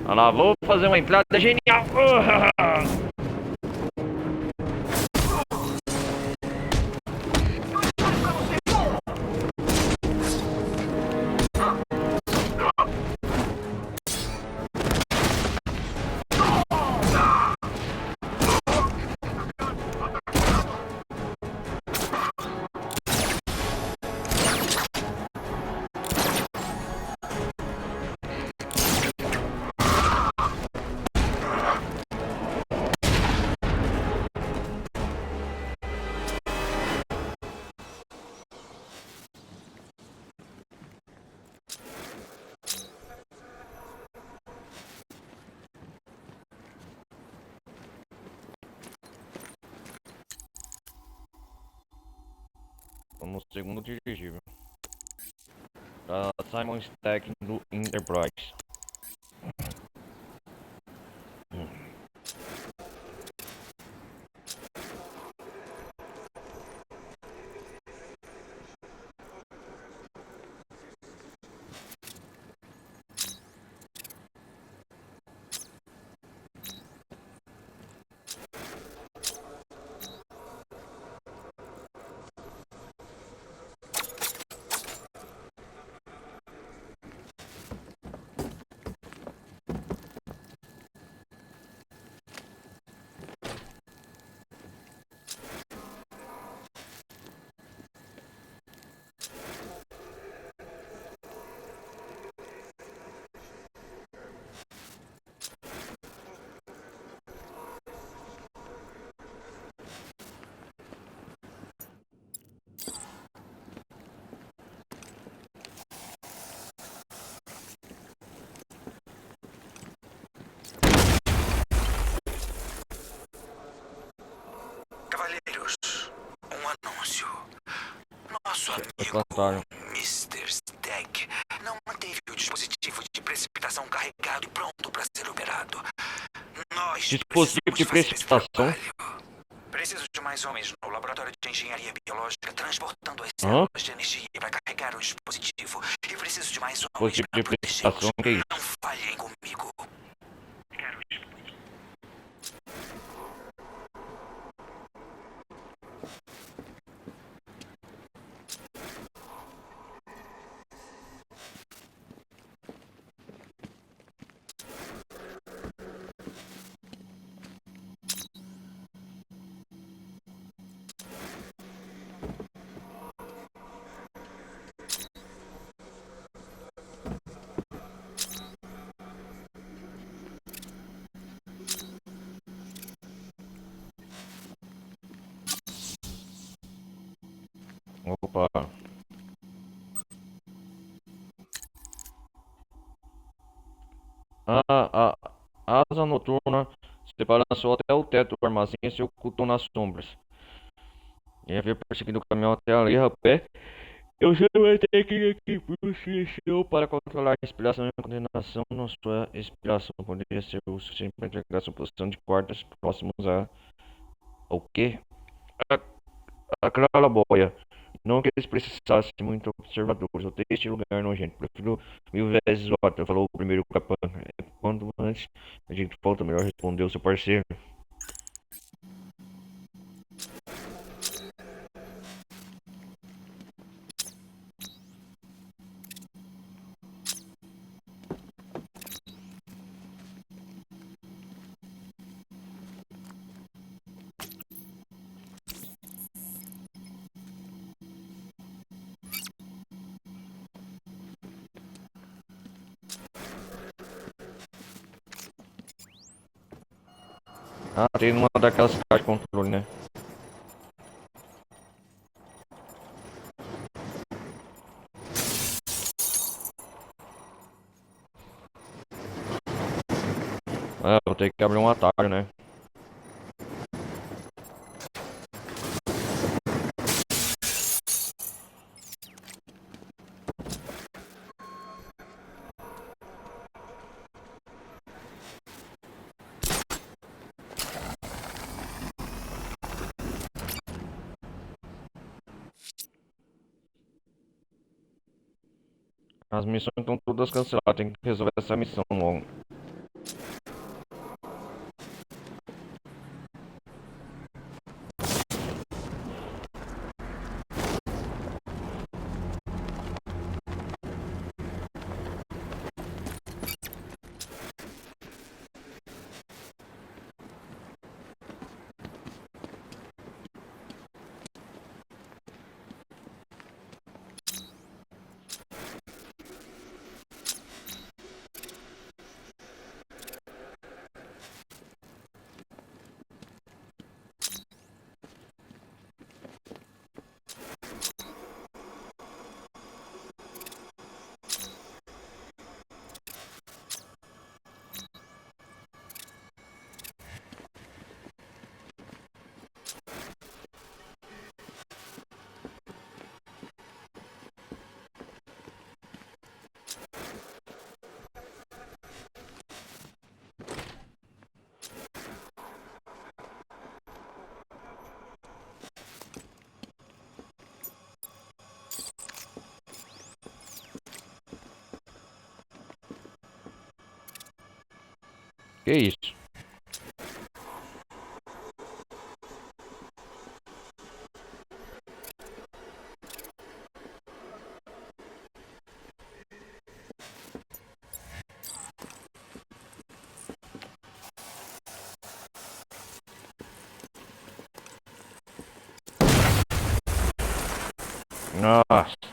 Olha lá, vou fazer uma entrada genial. No segundo dirigível. Da Simon Stack do Enterprise. Plantário. Mr. Stagg não manteve o dispositivo de precipitação carregado e pronto para ser operado. Nós Dispositivo de precisamos fazer esse precipitação? trabalho. Preciso de mais homens no laboratório de engenharia biológica transportando as Hã? células de energia para carregar o dispositivo. E preciso de mais homens Dispositivo para de precipitação, protegê-los. que é isso? Não falhem comigo. Opa. A asa noturna se balançou até o teto do armazém e se ocultou nas sombras. E havia perseguido o caminhão até ali, rapaz. Eu chamei a técnica que funcionou para controlar a respiração e a coordenação na sua expiração. Poderia ser o suficiente para entregar sua posição de quartas próximos a... O quê? A claraboia. Não que eles precisassem de muitos observadores. Eu odeio este lugar nojento. Prefiro 1000 vezes outra, falou o primeiro capanga. Quanto antes a gente volta, melhor, respondeu seu parceiro. Ah, tem uma daquelas caixas de controle, né? Ah, vou ter que abrir um atalho, né? As missões estão todas canceladas, tem que resolver essa missão logo. Que isso? Nossa.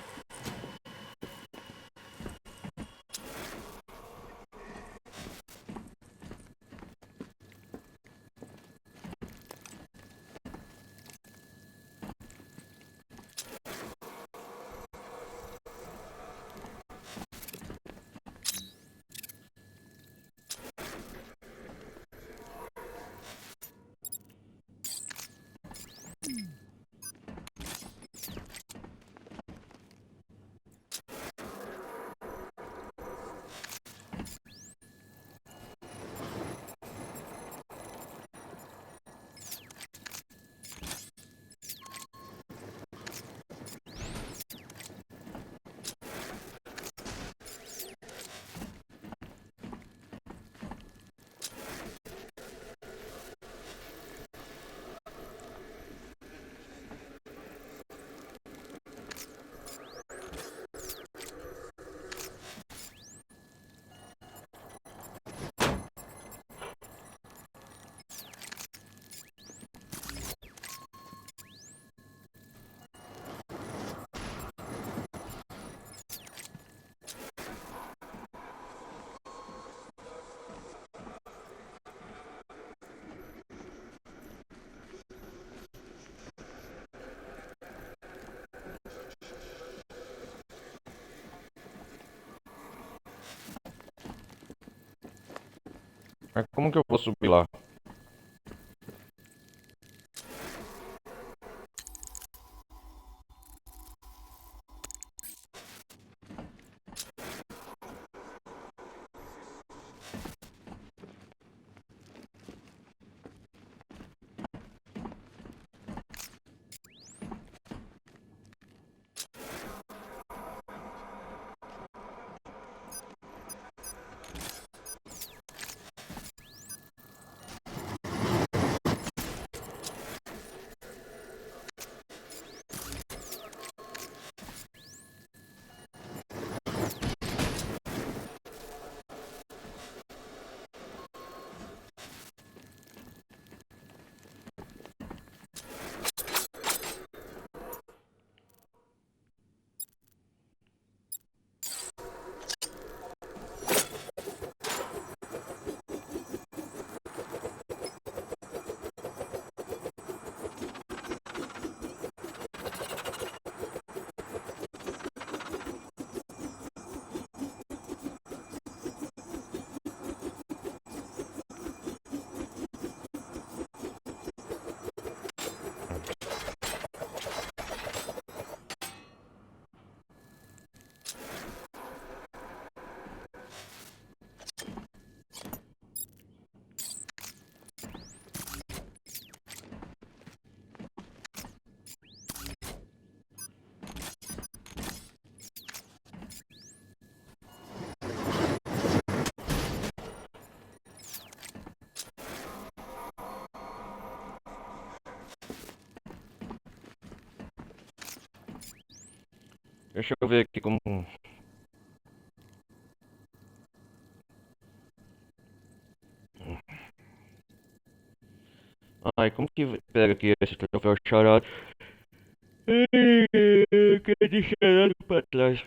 Mas como que eu vou subir lá? Deixa eu ver aqui como... Ai, como que pega aqui esse troféu charado? Eu quero deixar charado pra trás.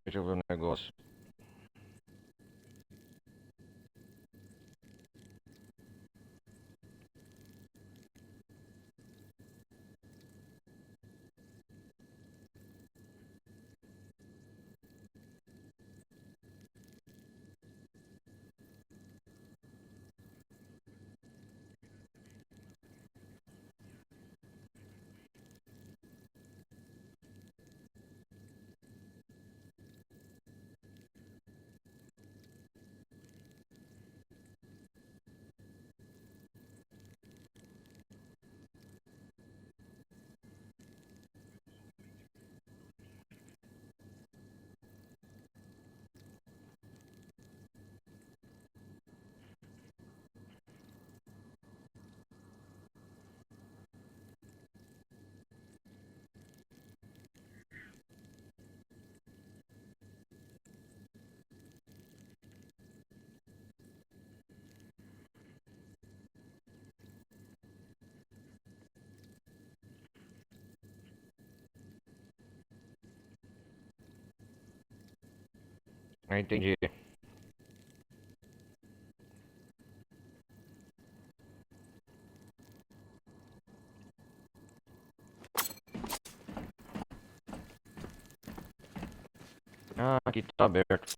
Deixa eu ver o negócio. Ah, entendi. Ah, aqui tá aberto.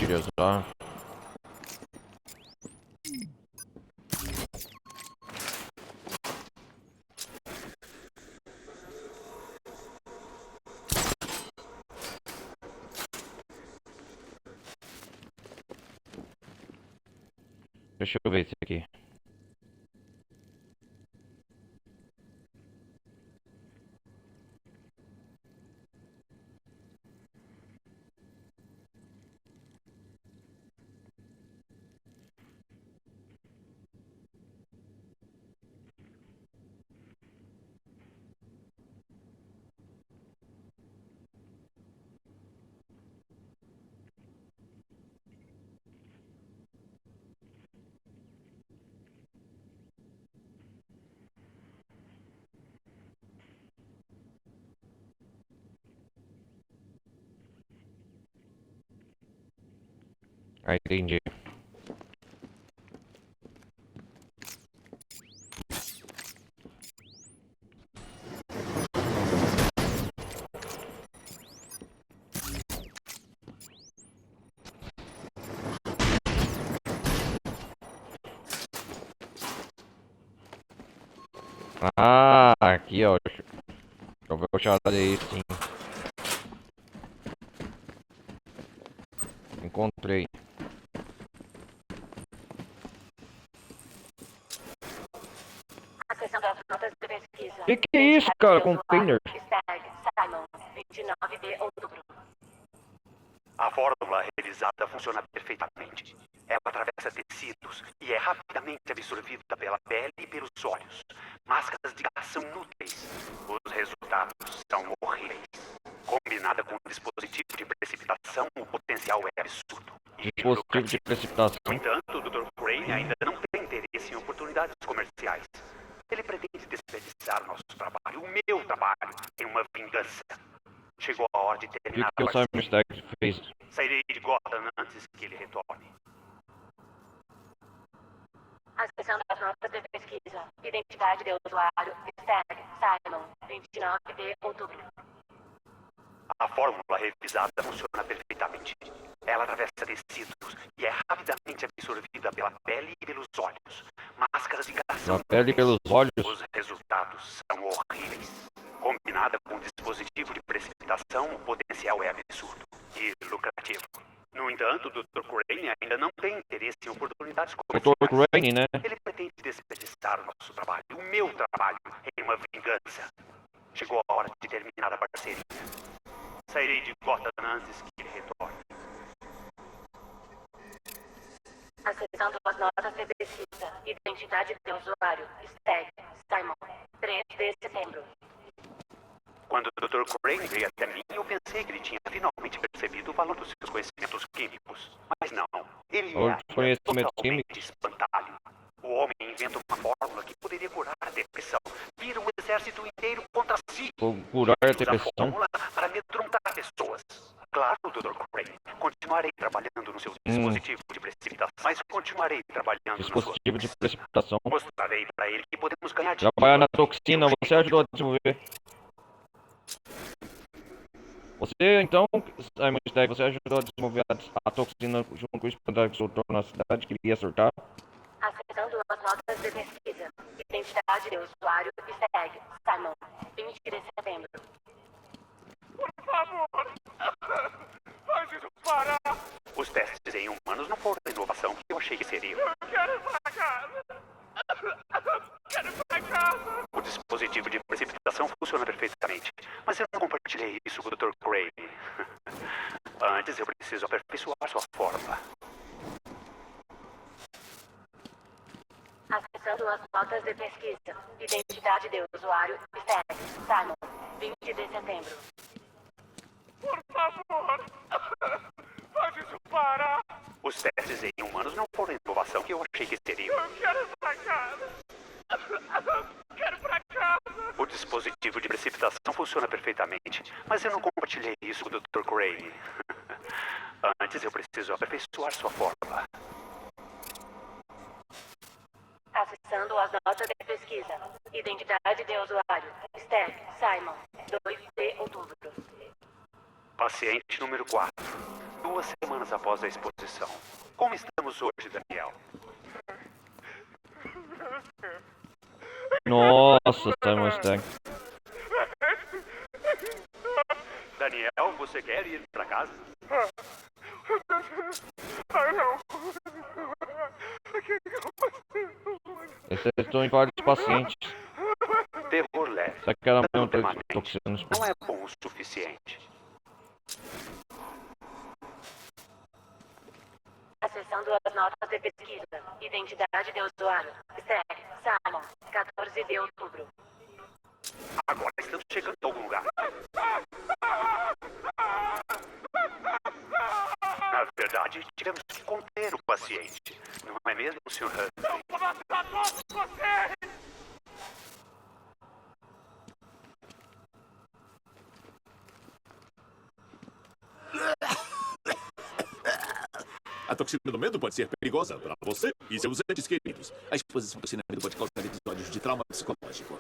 Utilizar. Deixa eu ver esse aqui. Ah, entendi. Ah, aqui ó. Deixa eu ver o charada aí, sim. Encontrei. Acessando as notas de pesquisa. Que é isso, cara? Container. Simon, 29 de outubro. A fórmula revisada funciona perfeitamente. Ela atravessa tecidos e é rapidamente absorvida pela pele e pelos olhos. Máscaras de gás são inúteis. Os resultados são horríveis. Combinada com o dispositivo de precipitação, o potencial é absurdo. Dispositivo de precipitação. No entanto, o Dr. Crane ainda não tem interesse em oportunidades comerciais. Ele pretende desperdiçar nosso trabalho, o meu trabalho, em uma vingança. Chegou a hora de O terminar que o Simon Stack fez? Sairei de Gotham antes que ele retorne. Acessando as notas de pesquisa. Identidade de usuário. Stag, Simon, 29 de outubro. A fórmula revisada funciona perfeitamente. Ela atravessa tecidos e é rapidamente absorvida pela pele e pelos olhos. Máscaras de gás são Na pele e pelos olhos. Os resultados são horríveis. Combinada com o dispositivo de precipitação, o potencial é absurdo e lucrativo. No entanto, o Dr. Crane ainda não tem interesse em oportunidades comerciais. Dr. Crane, né? Ele pretende desperdiçar nosso trabalho, o meu trabalho, em uma vingança. Chegou a hora de terminar a parceria. Sairei de Gotham antes que ele retorne. Acessando as notas de pesquisa. Identidade de usuário. Stag, Simon, 3 de setembro. Quando o Dr. Crane veio até mim, eu pensei que ele tinha finalmente percebido o valor dos seus conhecimentos químicos. Mas não. Ele é totalmente espantalho. O homem inventa uma fórmula que poderia curar a depressão. Vira um exército inteiro contra si. Curar a depressão? Usa a fórmula para amedrontar pessoas. Claro, Dr. Crane. Continuarei trabalhando no seu dispositivo de precipitação. Mas continuarei trabalhando dispositivo de precipitação. Mostrarei para ele que podemos ganhar dinheiro. Trabalhar na toxina, você ajudou a desenvolver. Você, então, Simon Stagg, você ajudou a desenvolver a toxina junto com o espantalho que soltou na cidade, que iria surtar? Acessando as notas de pesquisa. Identidade de usuário. Stag, Simon, 20 de setembro. Por favor, faz isso parar. Os testes em humanos não foram a inovação que eu achei que seriam. Eu quero ir pra casa. Quero ir pra casa. O dispositivo de precipitação funciona perfeitamente, mas eu não compartilhei isso com o Dr. Crane. Antes eu preciso aperfeiçoar sua forma. Acessando as notas de pesquisa. Identidade de usuário. Stag. Simon. 20 de setembro. Por favor. Faz isso parar. Os testes em humanos não foram a inovação que eu achei que seriam. Eu quero ir pra casa. Quero ir pra casa. O dispositivo de precipitação funciona perfeitamente, mas eu não compartilhei isso com o Dr. Crane. Antes eu preciso aperfeiçoar sua forma. Acessando as notas de pesquisa. Identidade de usuário. Stag. Simon. 2 de outubro. Paciente número 4. 2 semanas após a exposição. Como estamos hoje, Daniel? Nossa, Simon Stagg. Daniel, você quer ir pra casa? Não. Esses estão em vários pacientes. Terror leve. Só que ela Dano não tem permanente. toxina nos Não é bom o suficiente. Acessando as notas de pesquisa. Identidade de usuário. Stag. Simon. 14 de outubro. Agora estamos chegando a algum lugar. Na verdade, tivemos que conter o paciente. Não é mesmo, Sr. Hunt? Eu vou matar todos vocês. A toxina do medo pode ser perigosa para você e seus entes queridos. A exposição à toxina do medo pode causar episódios de trauma psicológico.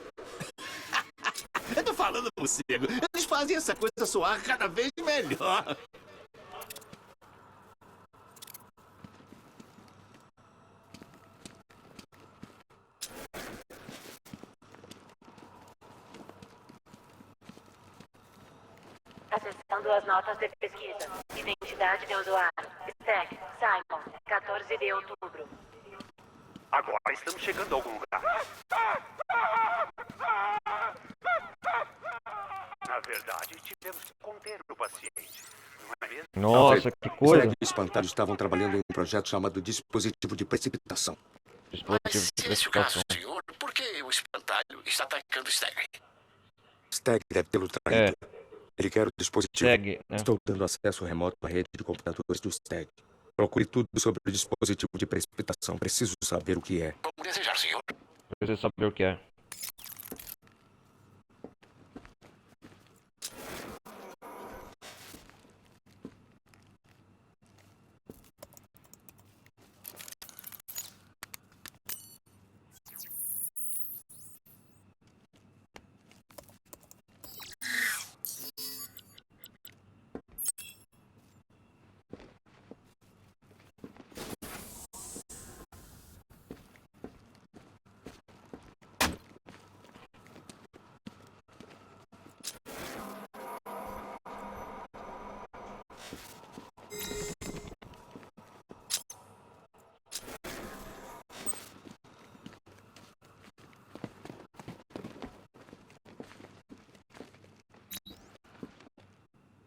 Eu tô falando morcego. Eles fazem essa coisa soar cada vez melhor. Acessando as notas de pesquisa. Identidade de usuário. Stag. Simon. 14 de outubro. Agora estamos chegando a algum lugar. Na verdade, tivemos que conter o paciente. Não é mesmo? Nossa, que coisa. Stagg e o espantalho estavam trabalhando em um projeto chamado dispositivo de precipitação. Dispositivo Mas de se esse o caso, precipitação. senhor, por que o espantalho está atacando Stagg? Stagg deve tê-lo traído. Ele quer o dispositivo. Stagg, né? Estou dando acesso remoto à rede de computadores do Stagg. Procure tudo sobre o dispositivo de precipitação. Preciso saber o que é. Como desejar, senhor. Preciso saber o que é.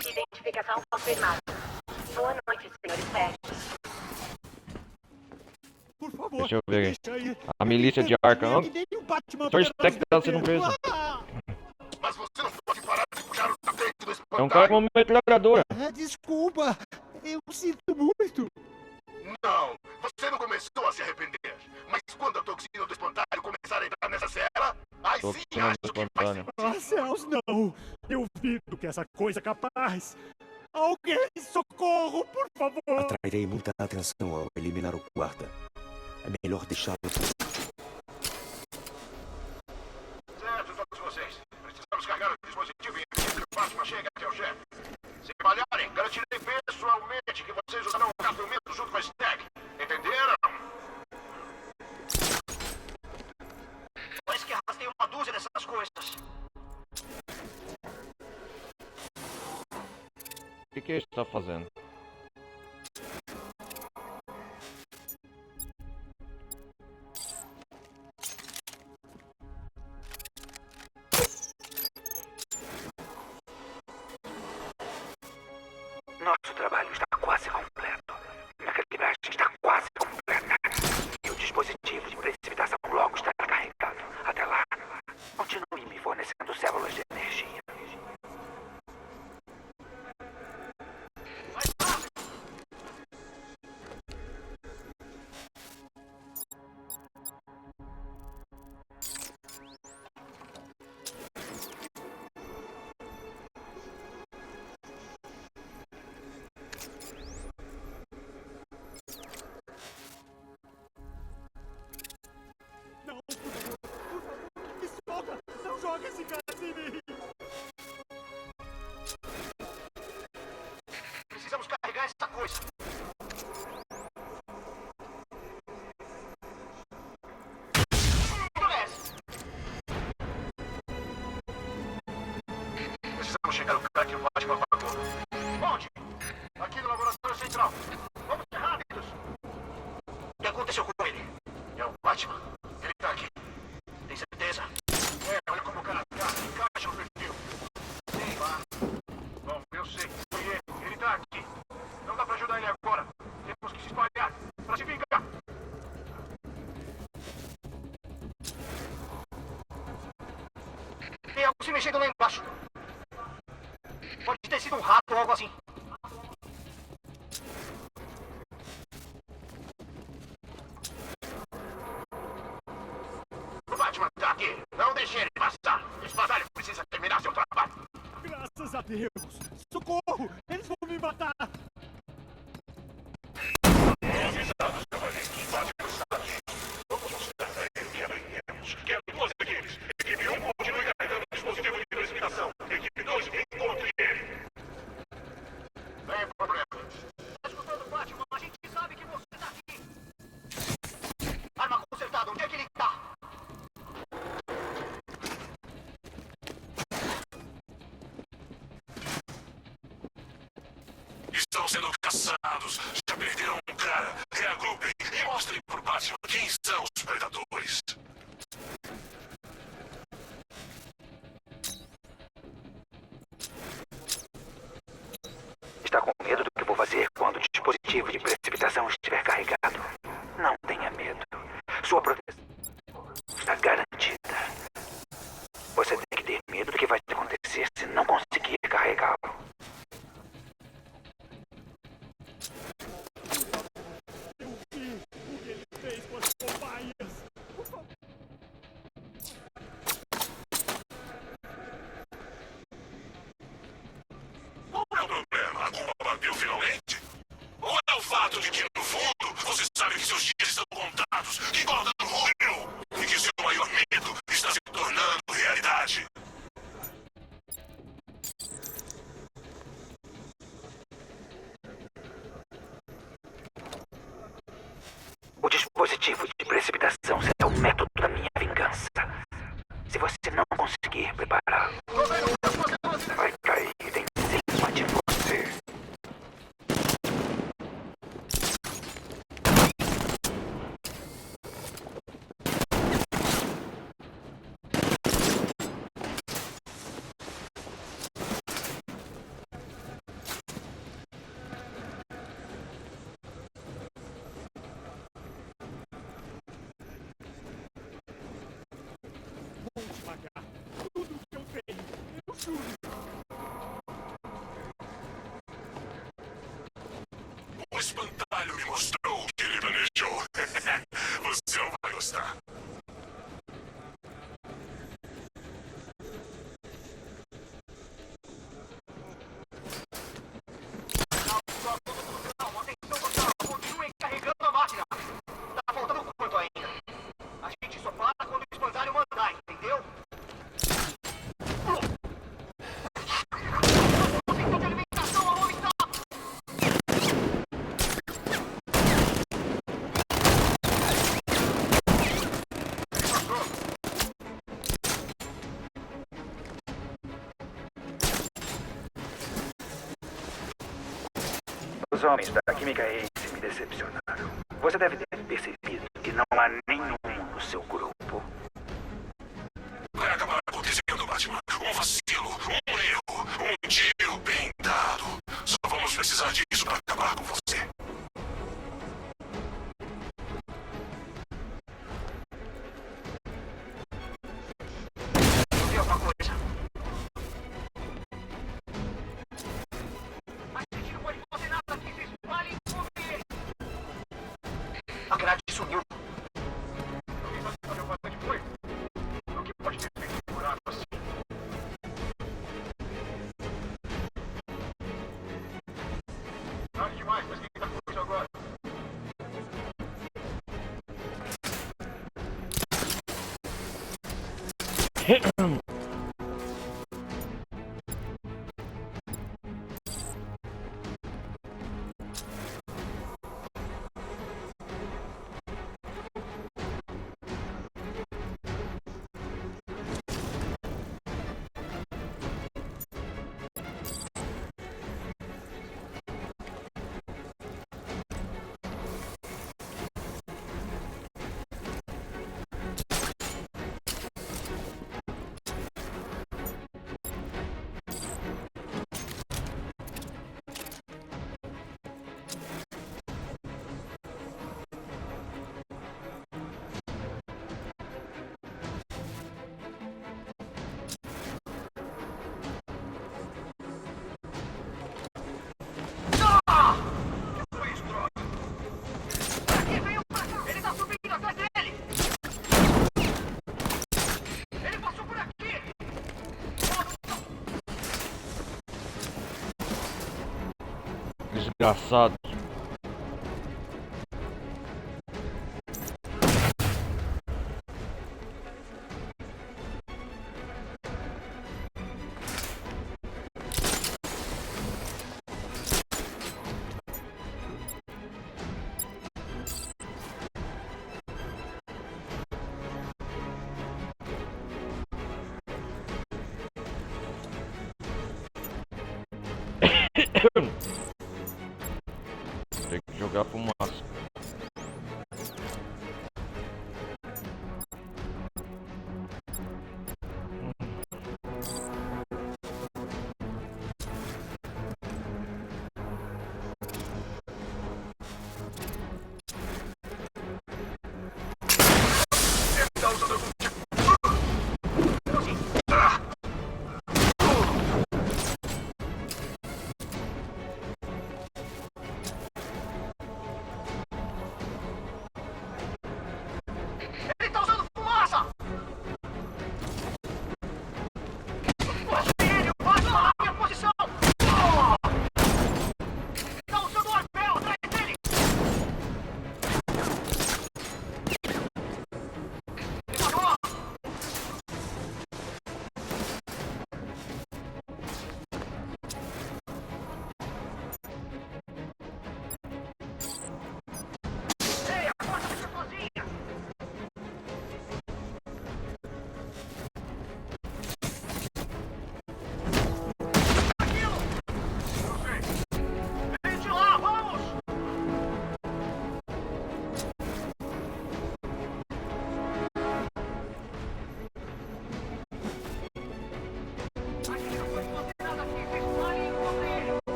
Identificação confirmada. Boa noite, Sr. Stagg. Por favor, Deixa eu ver deixa aí. A milícia de Arkham. Que nem o Batman Sr. Stagg tá sendo preso. Mas você não pode parar de puxar o tapete do espantalho. É um cara com uma metralhadora. Desculpa, eu sinto muito. Não, você não começou a se arrepender. Mas quando a toxina do espantalho começar a entrar nessa cela, aí sim Toxina acho do que vai ser. espantalho. Ah, céus, não. Eu duvido que essa coisa é capaz. Alguém, socorro, por favor. Atrairei muita atenção ao eliminar o guarda. É melhor deixá-lo. Certo, todos vocês. Precisamos carregar o dispositivo e impedir que o Batman chegue até o chefe. Se falharem, garantirei pessoalmente que vocês usarão o carro mesmo junto com a Stagg. Entenderam? Parece que arrastei uma dúzia dessas coisas. O que ele está fazendo? Nosso trabalho está quase completo. Minha calibragem está quase completa. E o dispositivo de precipitação logo estará carregado. Até lá, continue me fornecendo células de energia. Não, por favor, me solta! Não joga esse gás em mim! Precisamos carregar essa coisa. Precisamos chegar ao lugar que o Batman apagou. Onde? Aqui no laboratório central. Vamos ser rápidos. O que aconteceu com ele? É o Batman. Ele tá aqui. Tem certeza? É, olha como o cara tá. Encaixa no perfil. Sim, vá. Bom, eu sei. Foi ele. Ele tá aqui. Não dá pra ajudar ele agora. Temos que se espalhar pra se vingar. Tem algo se mexendo lá embaixo. Pode ter sido um rato ou algo assim. O Batman tá aqui. Não deixe ele passar. O espadalho precisa terminar seu trabalho. Graças a Deus! Socorro! Eles vão me matar! Avisados, cavaleiros. Batman está aqui. Vamos mostrar pra ele o que aprendemos. Quero duas equipes. Equipe 1 continue carregando o dispositivo de precipitação. Equipe 2 encontre ele. Sem problema. Tá escutando, Batman? A gente sabe que você tá aqui. Arma consertada. Onde é que ele tá? Estão sendo caçados. Já perderam um cara. Reagrupem e mostrem pro Batman quem são os predadores. Está com medo do que vou fazer quando o dispositivo de precipitação estiver carregado? Não tenha medo. Sua proteção está garantida. Você tem que ter medo do que vai acontecer se não conseguir carregá-lo. Eu vi o que ele fez com as cobaias! Por favor. Qual é o problema? A culpa bateu finalmente? Ou é o fato de que, no fundo, você sabe que seus dias estão contados, que Gordon morreu e que seu maior medo está se tornando realidade? O dispositivo de precipitação será o método da minha vingança. Se você não conseguir prepará-lo, vai cair em cima de você. Vou te pagar tudo que eu tenho! Eu juro! O espantalho me mostrou o que ele planejou. Você não vai gostar. Calma, atenção, pessoal. Continuem carregando a máquina. Tá faltando quanto ainda? A gente só para quando o espantalho mandar, entendeu? O sistema de alimentação aonde está? Os homens da Química Ace me decepcionaram. Você deve ter percebido que não há nenhum no seu grupo. Vai acabar acontecendo, Batman. Um vacilo, um erro, um tiro bem dado. Só vamos precisar disso para acabar com você. Eu vi alguma coisa. A gente não pode fazer nada aqui, se espalhem e comer. A grade sumiu. Alguém sabe onde o vazante foi? O que pode ter feito um buraco assim? Tarde demais, mas quem tá com isso agora? Desgraçado. Tem que jogar fumaça. Tá usando algum tipo.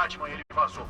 Batman e ele vazou.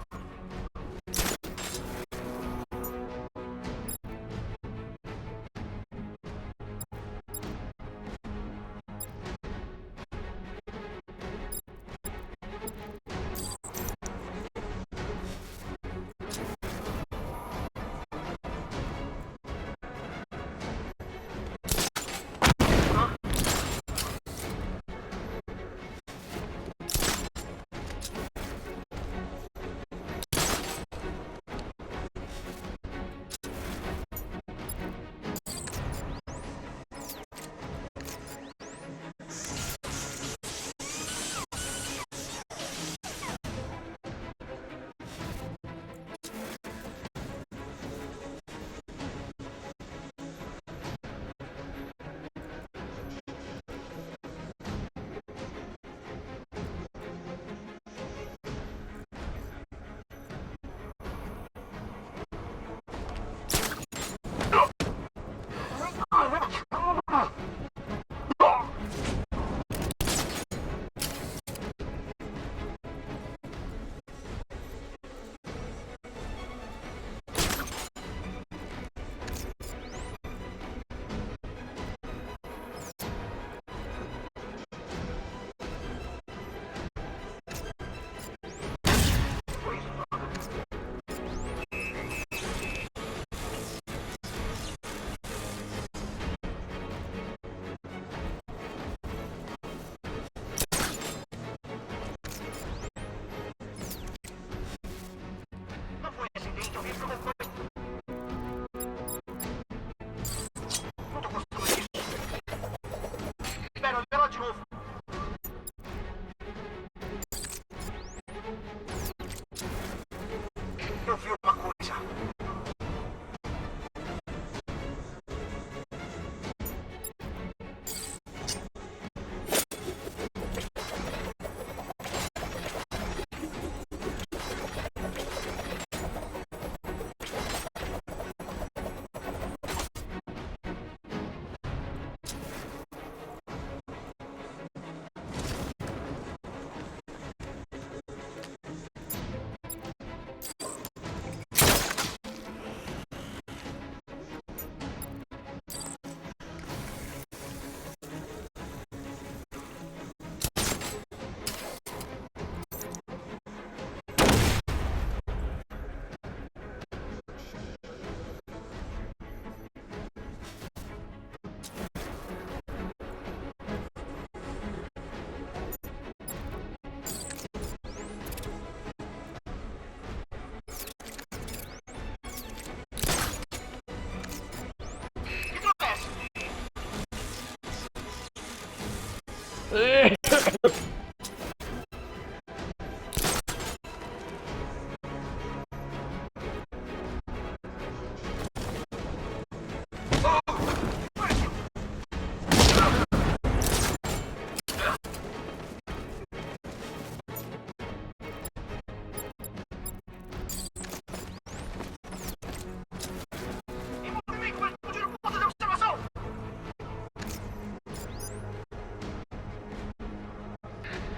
Eu vi uma coisa.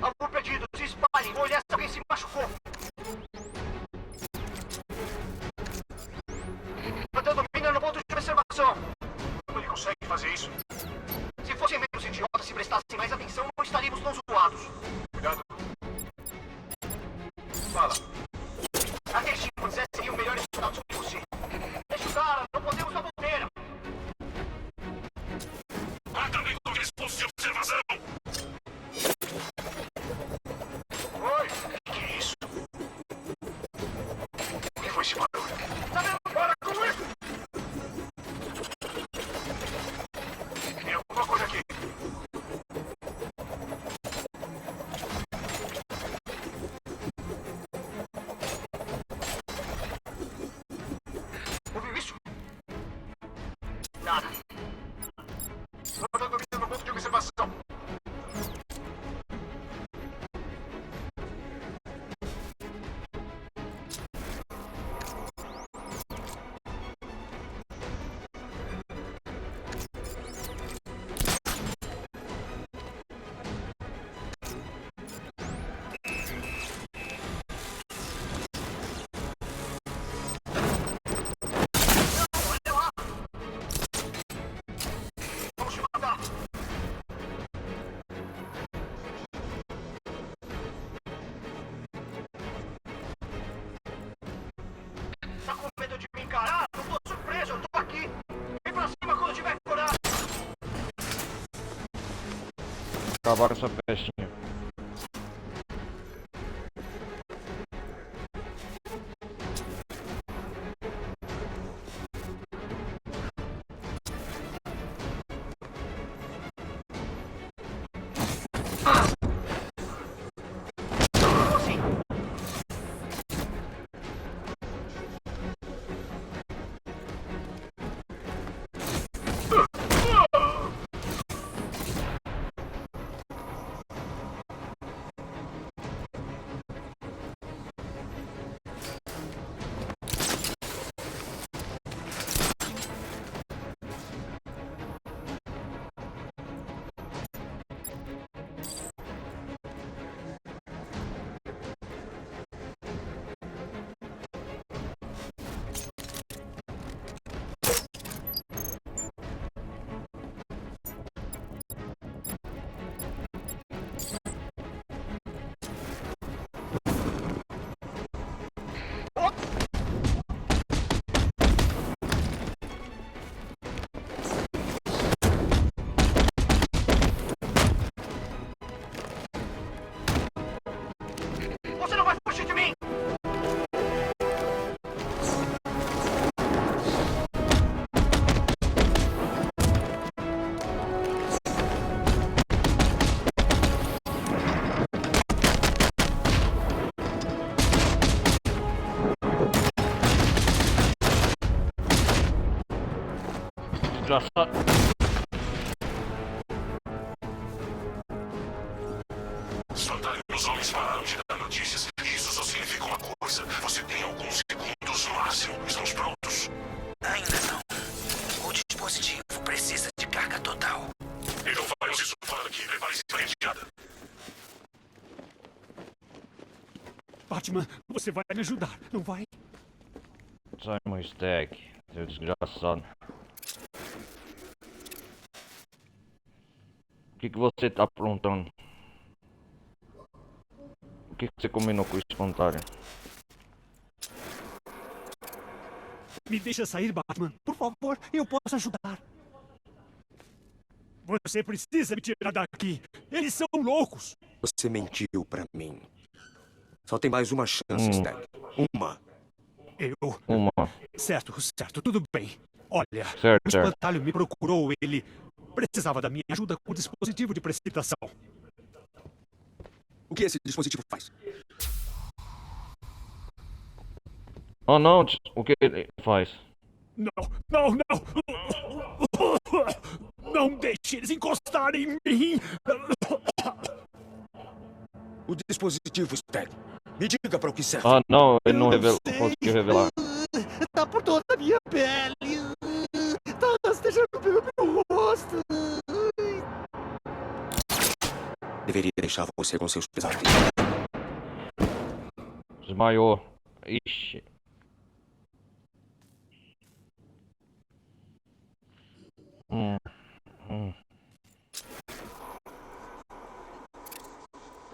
Alvo perdido, se espalhem. Vou olhar se alguém se machucou. Plantando mina no ponto de observação. Como ele consegue fazer isso? Se fossem menos idiotas, se prestassem mais atenção, não estaríamos tão zoados. Cuidado. Fala. Aqueles tipos seriam melhores soldados que você. Deixa o cara, não podemos dar bobeira. Mata bem com aqueles pontos de observação. Oi, que é isso? O que foi esse barulho? Tá vendo? Para com isso! Tem alguma coisa aqui. Ouviu isso? Nada. Plantando mina no ponto de observação. acabar com essa festinha. Você não vai fugir de mim! Desgraçado. Os homens pararam de dar notícias. Isso só significa uma coisa. Você tem alguns segundos no máximo. Estamos prontos? Ainda não. O dispositivo precisa de carga total. Então vai se sofar aqui. Prepare-se para a retirada. Batman, você vai me ajudar, não vai? Simon Stagg, seu desgraçado. O que você tá aprontando? O que você combinou com o espantalho? Me deixa sair, Batman. Por favor, eu posso ajudar. Você precisa me tirar daqui. Eles são loucos. Você mentiu pra mim. Só tem mais uma chance, Stagg. Uma. Uma. Certo, tudo bem. Olha, Certo, o espantalho me procurou, ele precisava da minha ajuda com o dispositivo de precipitação. O que esse dispositivo faz? Oh não, o que ele faz? Não! Não deixe eles encostarem em mim! O dispositivo, Stagg. Me diga para o que serve. Ah não, ele não conseguiu revelar. Tá por toda a minha pele! Tá rastejando pelo meu rosto! Deveria deixar você com seus pesadelos. Desmaiou. Ixi.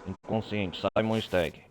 Inconsciente, Simon Stagg.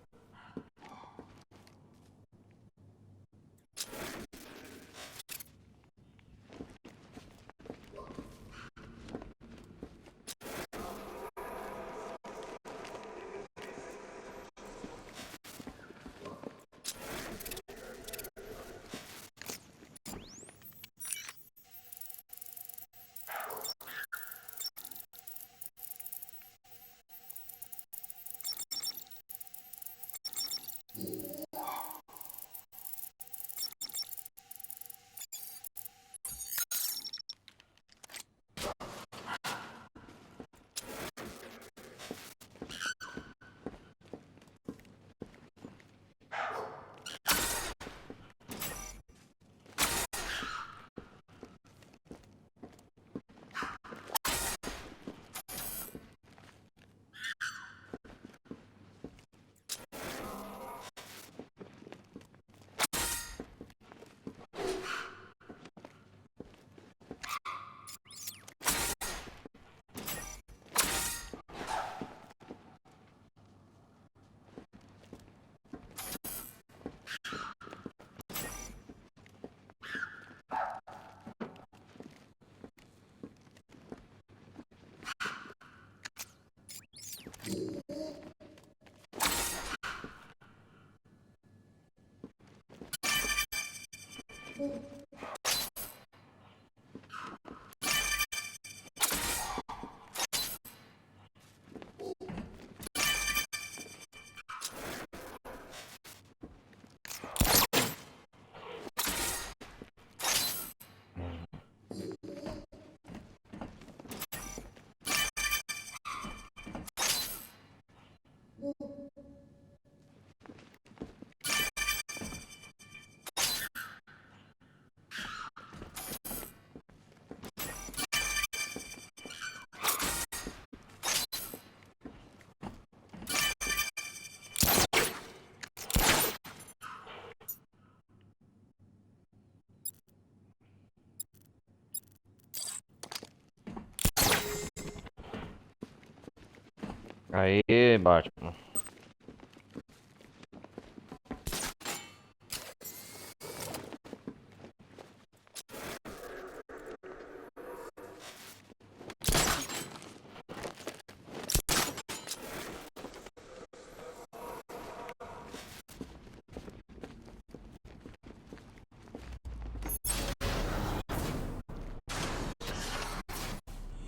Aê, Batman.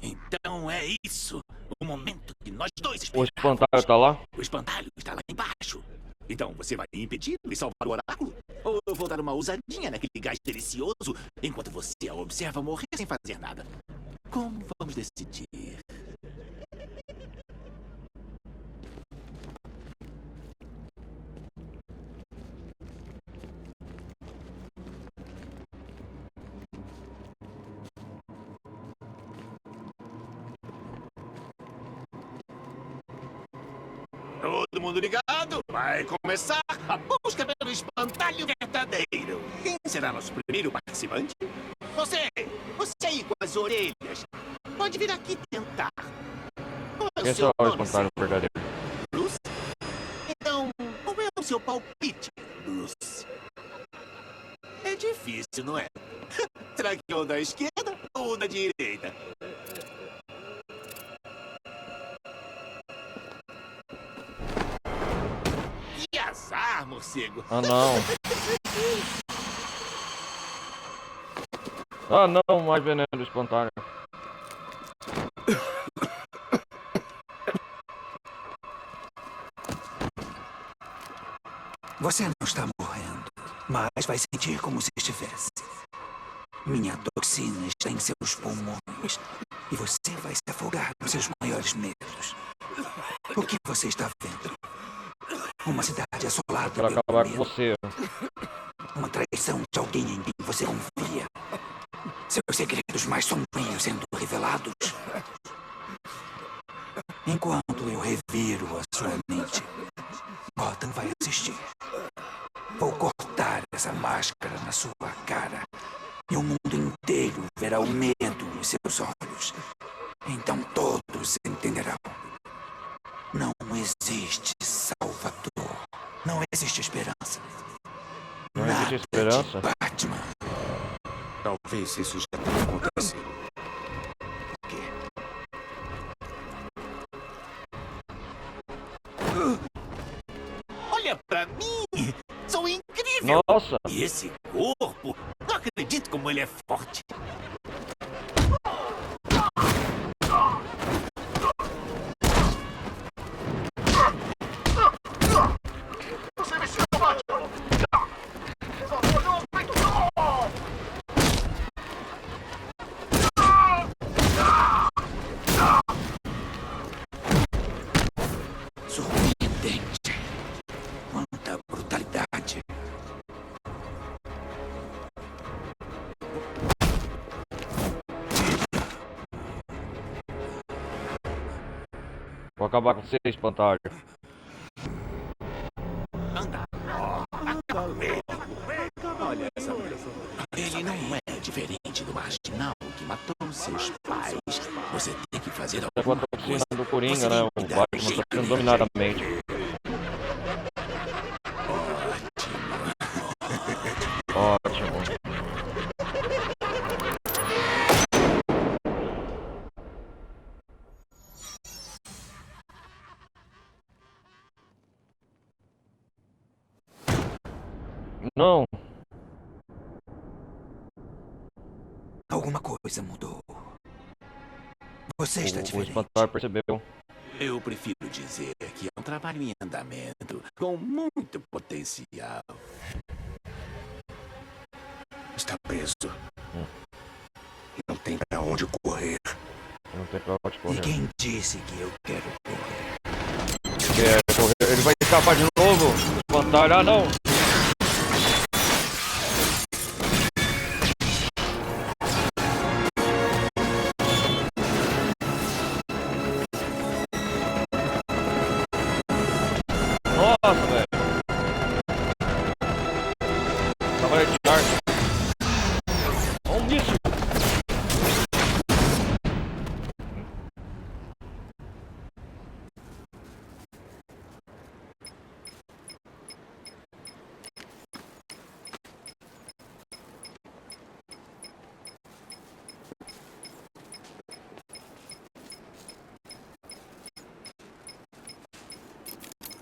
Então é isso. O momento que nós dois O esperávamos. espantalho tá lá? O espantalho está lá embaixo. Então você vai impedi-lo e salvar o oráculo? Ou eu vou dar uma ousadinha naquele gás delicioso enquanto você a observa morrer sem fazer nada? Como vamos decidir? Todo mundo ligado? Vai começar a busca pelo espantalho verdadeiro. Quem será nosso primeiro participante? Você aí com as orelhas. Pode vir aqui tentar. Qual é o Esse seu é o nome, espantalho senhor? verdadeiro. Bruce? Então, qual é o seu palpite, Bruce? É difícil, não é? Será que é o da esquerda ou da direita? Que azar, morcego! Ah, não. Ah, não, mais veneno do espantalho. Você não está morrendo, mas vai sentir como se estivesse. Minha toxina está em seus pulmões e você vai se afogar nos seus maiores medos. O que você está vendo? Uma cidade assolada Pra pelo acabar com medo. você. Uma traição de alguém em quem você confia. Seus segredos mais sombrios sendo revelados. Enquanto eu reviro a sua mente, Gotham vai assistir. Vou cortar essa máscara na sua cara e o mundo inteiro verá o medo nos seus olhos. Então todos entenderão. Não existe salvador. Não existe esperança. Não existe esperança? Batman. Talvez isso já tenha acontecido. Olha pra mim! Sou incrível! Nossa! E esse corpo? Não acredito como ele é forte! Você me chama, Batman! Por favor, não aguento! Surpreendente. Quanta brutalidade. Vou acabar com você, espantalho. Anda! Acaba com ele! Olha essa. Ele não é diferente do marginal que matou seus pais. Você tem que fazer É com a alguma toxina coisa. do Coringa, Você né? tem O que dar Batman um tá jeito sendo nele. dominado a mente. Ótimo. Não. alguma coisa mudou. Você está O diferente. espantalho percebeu. Eu prefiro dizer que é um trabalho em andamento, com muito potencial. Está preso. Não tem pra onde correr. Não tem pra onde correr. E quem disse que eu quero correr? Quer correr? Ele vai escapar de novo. Espantalho, ah não. Nossa, velho. Cavalete de ar. Olha um míssil.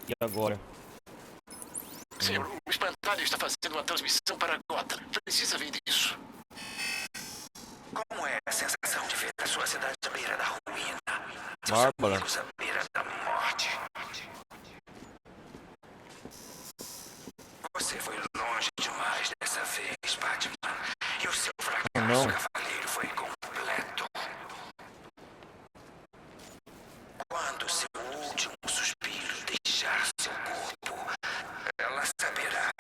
E agora? Senhor, o espantalho está fazendo uma transmissão para Gotham. Precisa ver isso. Como é a sensação de ver a sua cidade à beira da ruína? Seus Bárbara. amigos à beira da morte. Você foi longe demais dessa vez, Batman. E o seu fracasso, cavaleiro, foi completo. Quando seu último suspiro deixar seu corpo, ela saberá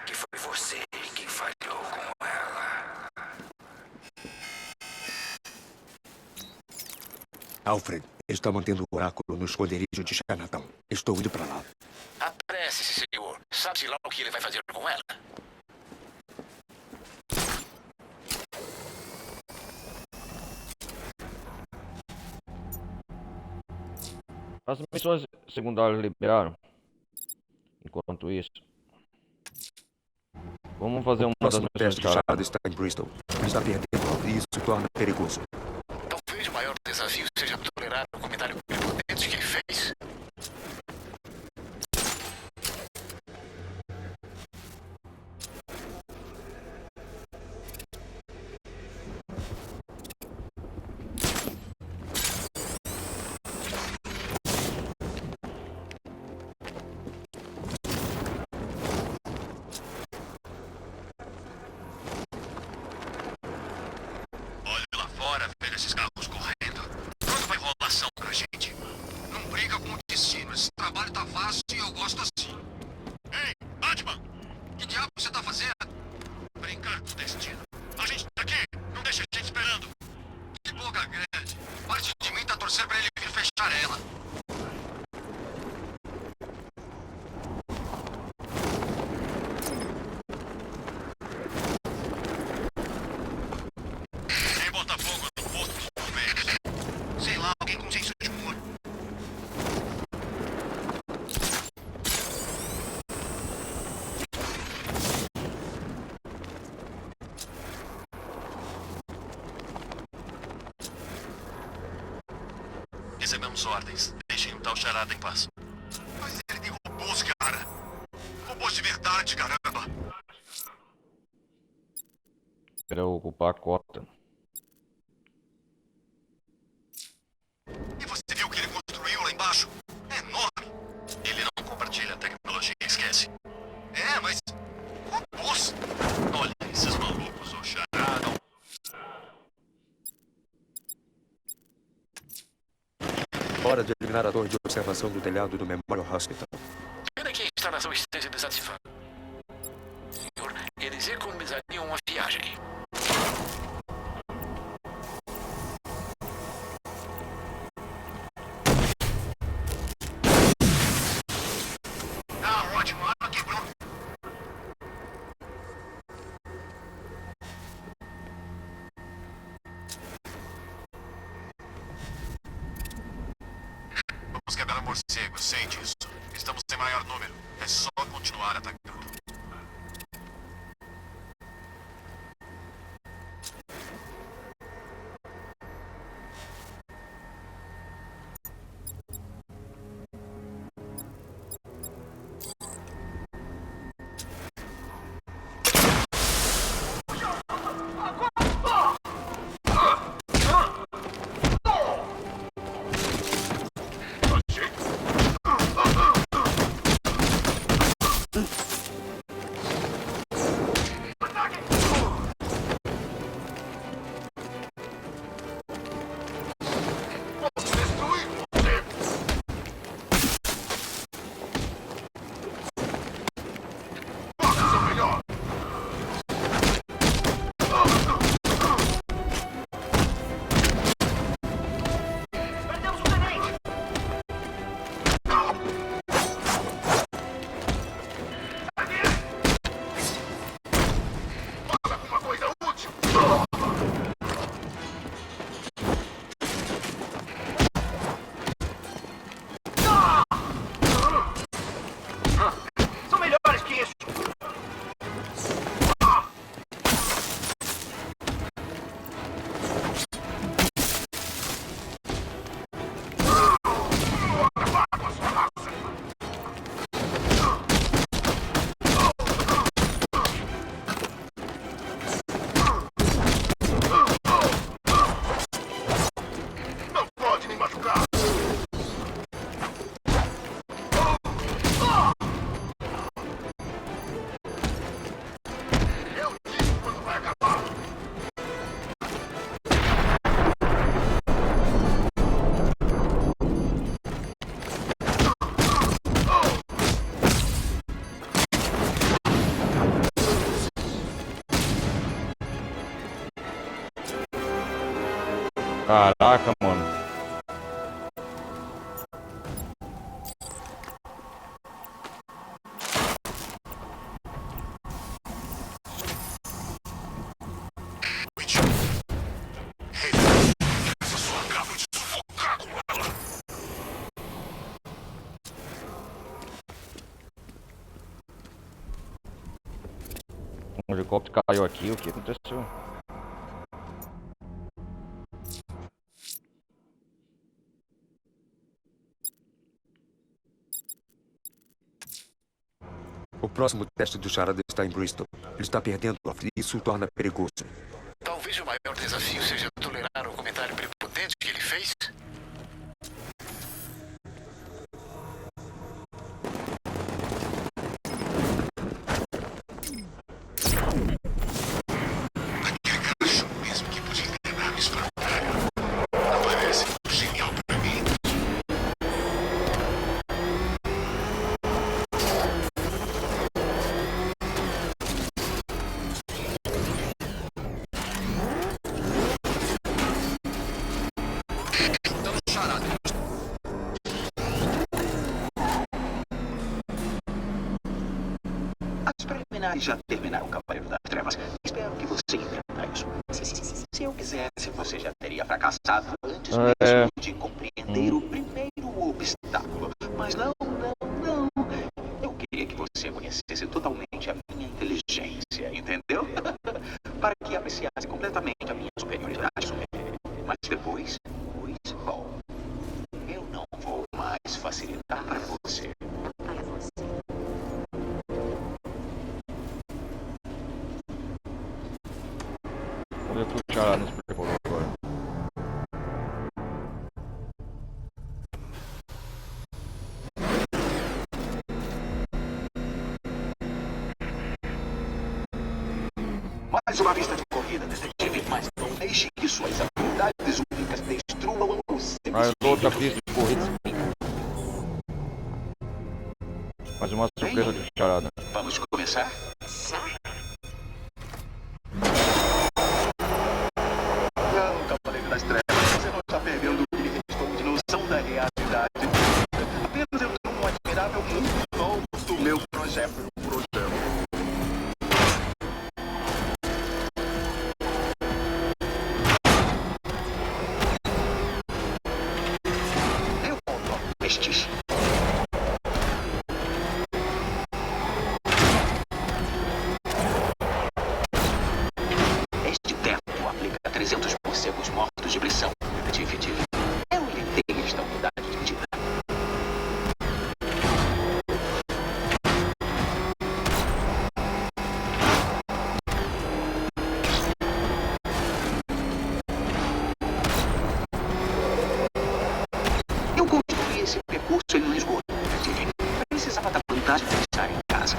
que foi você quem falhou com ela. Alfred está mantendo o oráculo no esconderijo de Chinatown. Estou indo pra lá. Apresse-se, senhor. Sabe-se lá o que ele vai fazer com ela? As missões secundárias liberaram. Enquanto isso, vamos fazer uma das Próximo missões teste de de cara. charada está em Bristol. Ele está perdendo e isso se torna perigoso. Talvez o maior desafio seja tolerar o comentário prepotente que ele fez. Olha lá fora, veja esses carros correndo. Quando vai rolar ação pra gente? Não briga com o destino. Esse trabalho tá fácil e eu gosto assim. Ei, Batman! Que diabo você tá fazendo? Brincar com o destino. A gente tá aqui. Não deixa a gente esperando. Que boca grande. Parte de mim tá torcendo pra ele vir fechar ela. Quem bota fogo no posto dos bombeiros? Sei lá, alguém com senso de humor. Recebemos ordens. Deixem o tal charada em paz. Mas ele tem robôs, cara. Robôs de verdade, caramba. Quero ocupar a cota. E você viu o que ele construiu lá embaixo? É enorme. Ele não compartilha a tecnologia, esquece. É, mas... robôs? Olha, esses malucos, o charada... Hora de eliminar a torre de observação do telhado do Memorial Hospital. Pena que a instalação esteja desativada. Senhor, eles economizariam uma viagem. Ah, ótimo. A arma quebrou. Vamos quebrar morcegos, sei disso. Estamos sem maior número. É só continuar atacando. Caraca, mano. Essa sua acaba de sufocar com ela. Um helicóptero caiu aqui, o que aconteceu? O próximo teste do Charada está em Bristol. Ele está perdendo, e isso o torna perigoso. Talvez o maior desafio seja tolerar o comentário prepotente que ele fez. Aquele cachorro mesmo que podia enganar me espantalho. Não parece genial pra mim? As preliminares já terminaram, Cavaleiro das Trevas. Espero que você entenda isso. Se eu quisesse, você já teria fracassado antes mesmo de compreender o primeiro obstáculo. Mas não. Eu queria que você conhecesse totalmente a minha inteligência, entendeu? Para que apreciasse completamente a minha superioridade sobre ele. Mas depois, bom, eu não vou mais facilitar para você. Vamos ver o que o Charada nos preparou agora. Mais uma vista de corrida, detetive, mas não deixe que suas habilidades únicas destruam o seu Mais outra pista de corrida. Mais uma surpresa de Charada. Vamos começar? Não, Cavaleiro das Trevas, você não está perdendo o que lhe restou de noção da realidade. Apenas entrou num admirável mundo novo do meu projeto. Eu conto estes. Este teto aplica 300 morcegos mortos de pressão. Detetive. Eu lhe dei esta unidade de medida. Eu construí esse percurso em um esgoto. Detetive. Precisava da vantagem de estar em casa.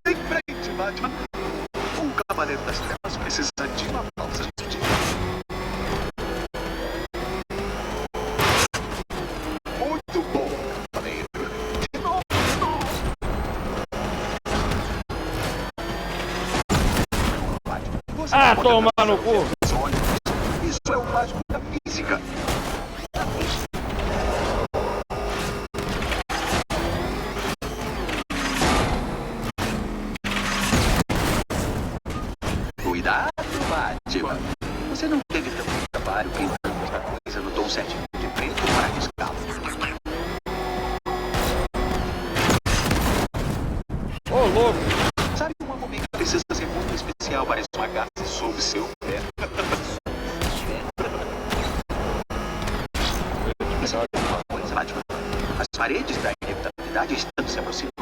Em frente, Batman. Um Cavaleiro das Trevas precisa de uma pausa de muito bom, Cavaleiro. De novo. Batman, você Ah, pode toma atrasar no cu! os olhos. Isso é o mágico da física. Cuidado, Batman. Você não teve tanto trabalho pintando esta coisa no tom 7 de preto para riscá-lo. Ô, louco! Sabe, uma formiga precisa ser muito especial para esmagar-se sob seu pé. Isso é uma coisa, Batman. As paredes da inevitabilidade estão se aproximando.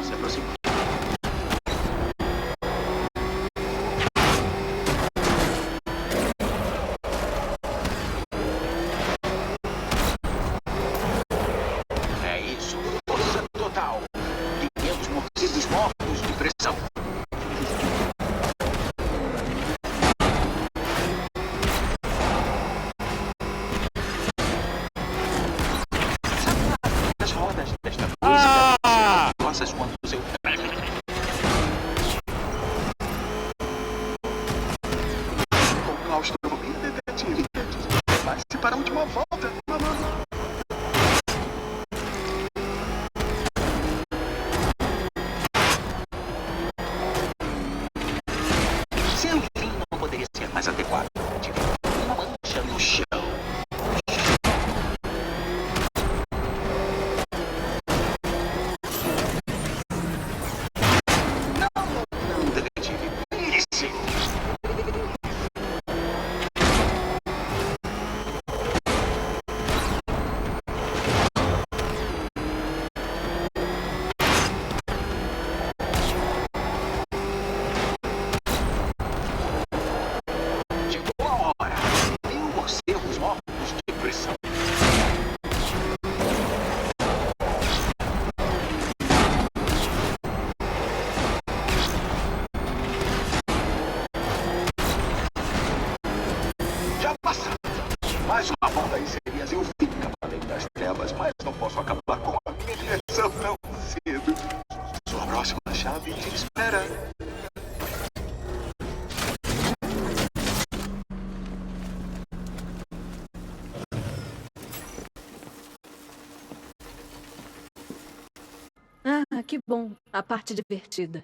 É isso. Força total. 500 morcegos mortos de pressão. Mais uma volta aí seria eu fim, Cavaleiro das Trevas, mas não posso acabar com a minha direção tão cedo. Sua próxima chave te espera. Ah, que bom. A parte divertida.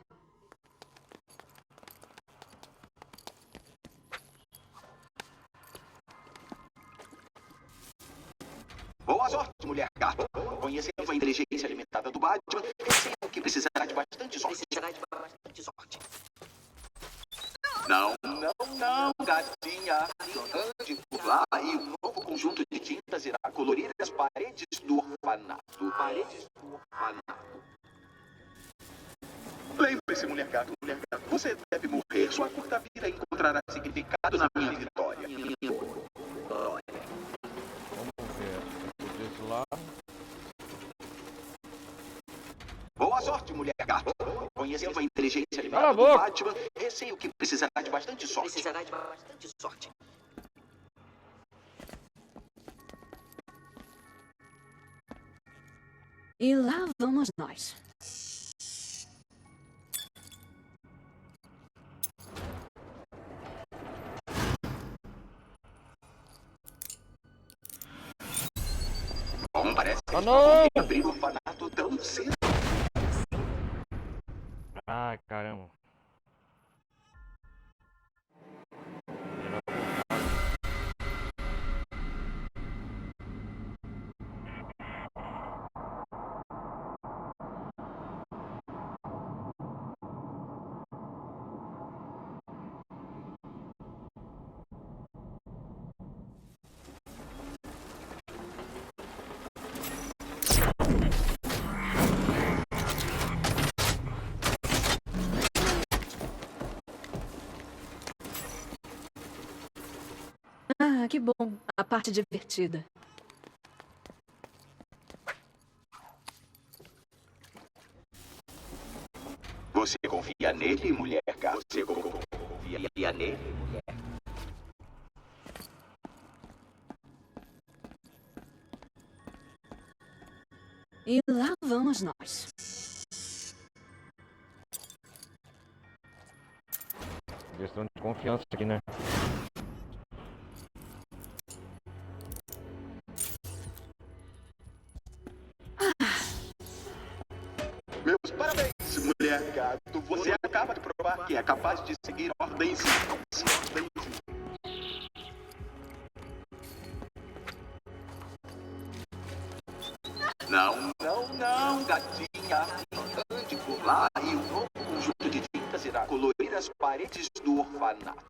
Boa sorte, mulher gato. Conhecendo a inteligência limitada do Batman, sei que precisará de bastante sorte. Não, gatinha. Ande por lá e um novo conjunto de tintas irá colorir as paredes do orfanato. Lembre-se, mulher gato, você deve morrer. Sua curta vida encontrará significado na minha vitória. Lá. Boa sorte, mulher gato. Conhecendo a inteligência limitada do Batman, receio que precisará de bastante sorte. E lá vamos nós. Bom, parece que não! Abrir o orfanato tão cedo. Ai, caramba. Ah, que bom. A parte divertida. Você confia nele, mulher gato? Você confia nele, mulher? E lá vamos nós. Questão de confiança aqui, né? Meus parabéns, mulher gato. Você acaba de provar que é capaz de seguir ordens. Não, gatinha. Ande por lá e um novo conjunto de tintas irá colorir as paredes do orfanato.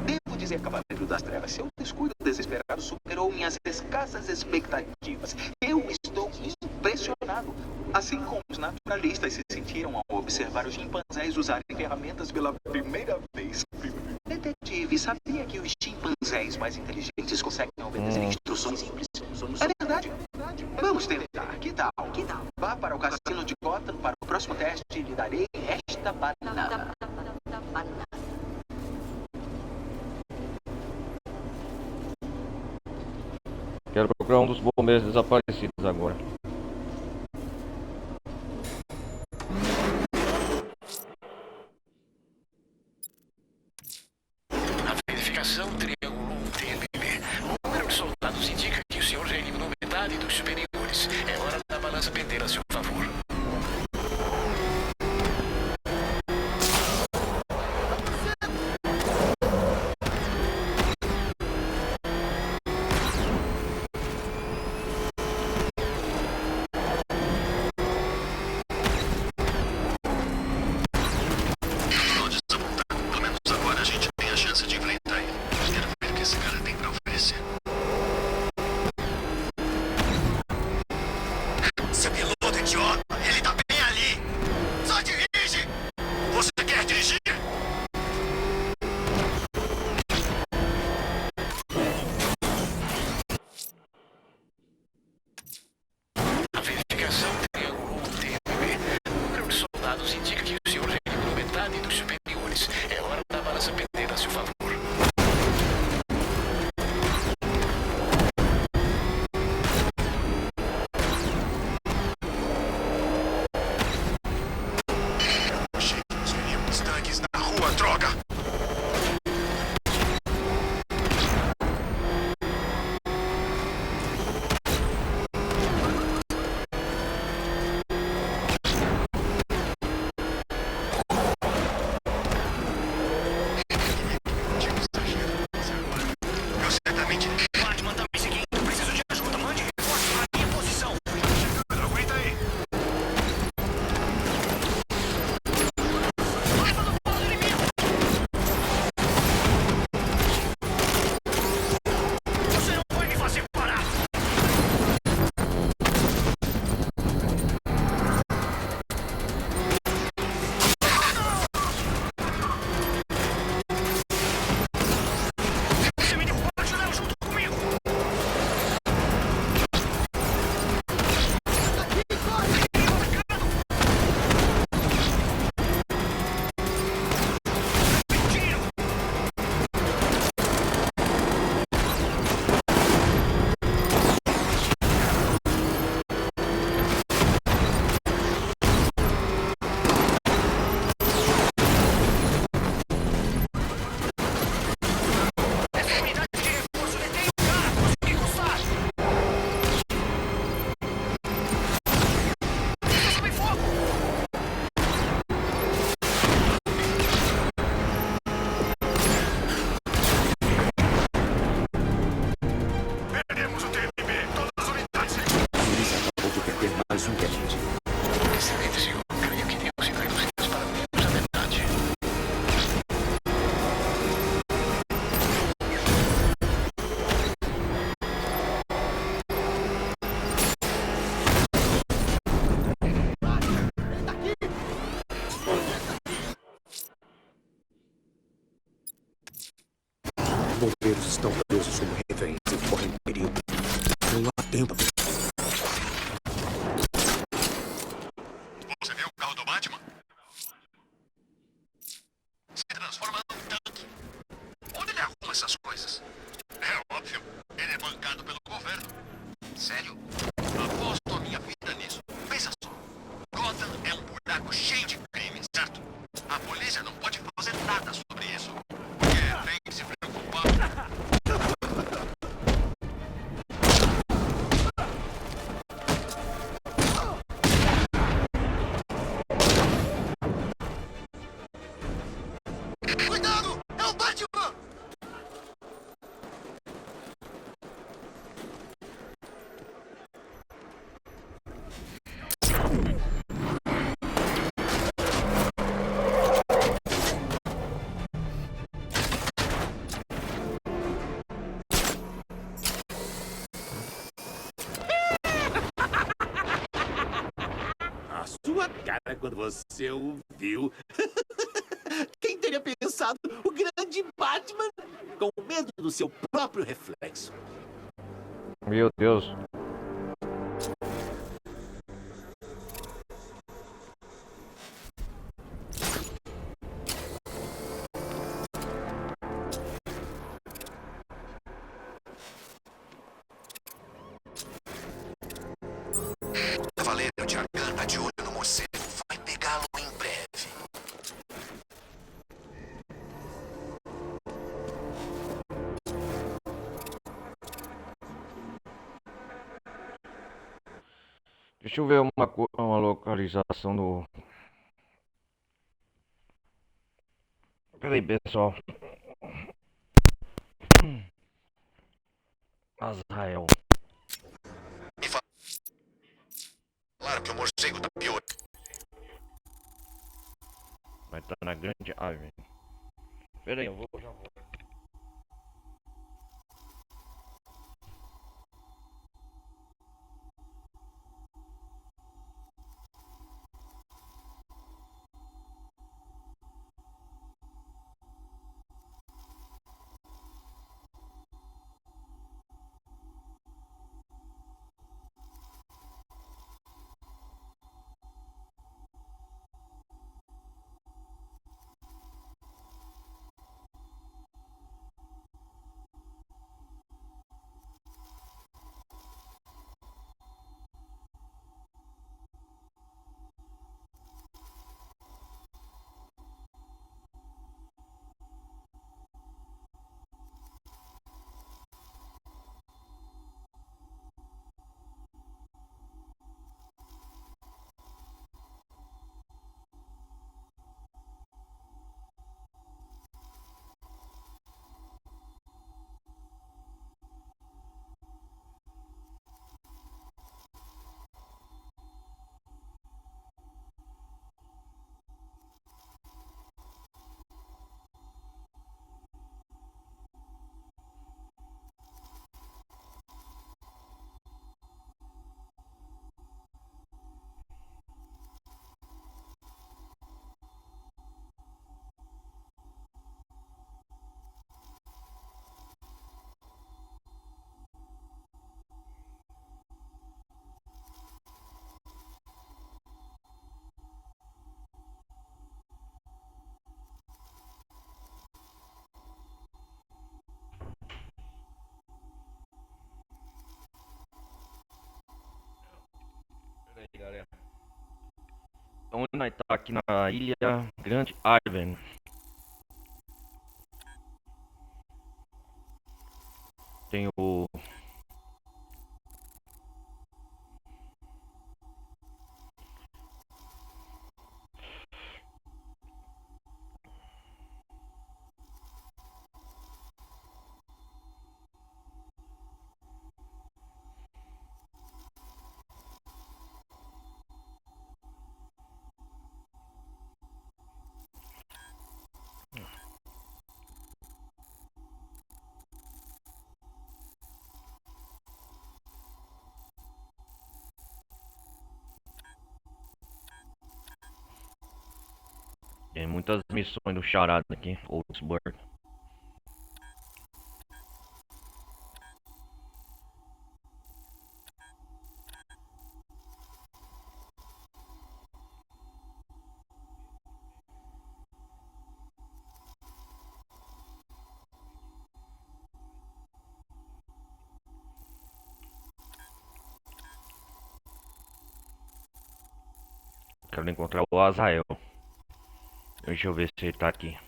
Devo dizer, Cavaleiro das Trevas, seu descuido desesperado superou minhas escassas expectativas. Eu estou impressionado. Assim como os naturalistas se sentiram ao observar os chimpanzés usarem ferramentas pela primeira vez. Detetive, sabia que os chimpanzés mais inteligentes conseguem obedecer instruções simples? É verdade. Vamos tentar. Que tal? Vá para o cassino de Gotham para o próximo teste e lhe darei esta banana. Quero procurar um dos bombeiros desaparecidos agora. A verificação triangulou um TMB. O número de soldados indica que o senhor já eliminou metade dos superiores. É hora da balança pender a seu favor. mais um teste. Excelente, senhor. Creio que temos introduzidos para menos da metade. Bombeiros estão presos como reféns e correm perigo. Não há tempo. Você viu o carro do Batman? Se transforma num tanque. Onde ele arruma essas coisas? É óbvio. Ele é bancado pelo governo. Sério? Aposto a minha vida nisso. Pensa só. Gotham é um buraco cheio de crimes, certo? A polícia não pode fazer nada sobre isso. Porque tem que se preocupar. Cuidado! É o Batman! A sua cara quando você o viu. Quem teria pensado o grande Batman com medo do seu próprio reflexo? Meu Deus. O Cavaleiro de Arkham tá de olho no morcego. Vai pegá-lo em breve. Deixa eu ver uma localização do... Peraí, pessoal. Azrael. Me falaram que o morcego tá pior. Vai estar na grande árvore. Peraí, eu já vou. Peraí, galera. Então nós tá aqui na ilha Grande Ivan. Tem o... Tem muitas missões do Charada aqui, Oldsburg. Quero encontrar o Azael. Deixa eu ver se ele tá aqui.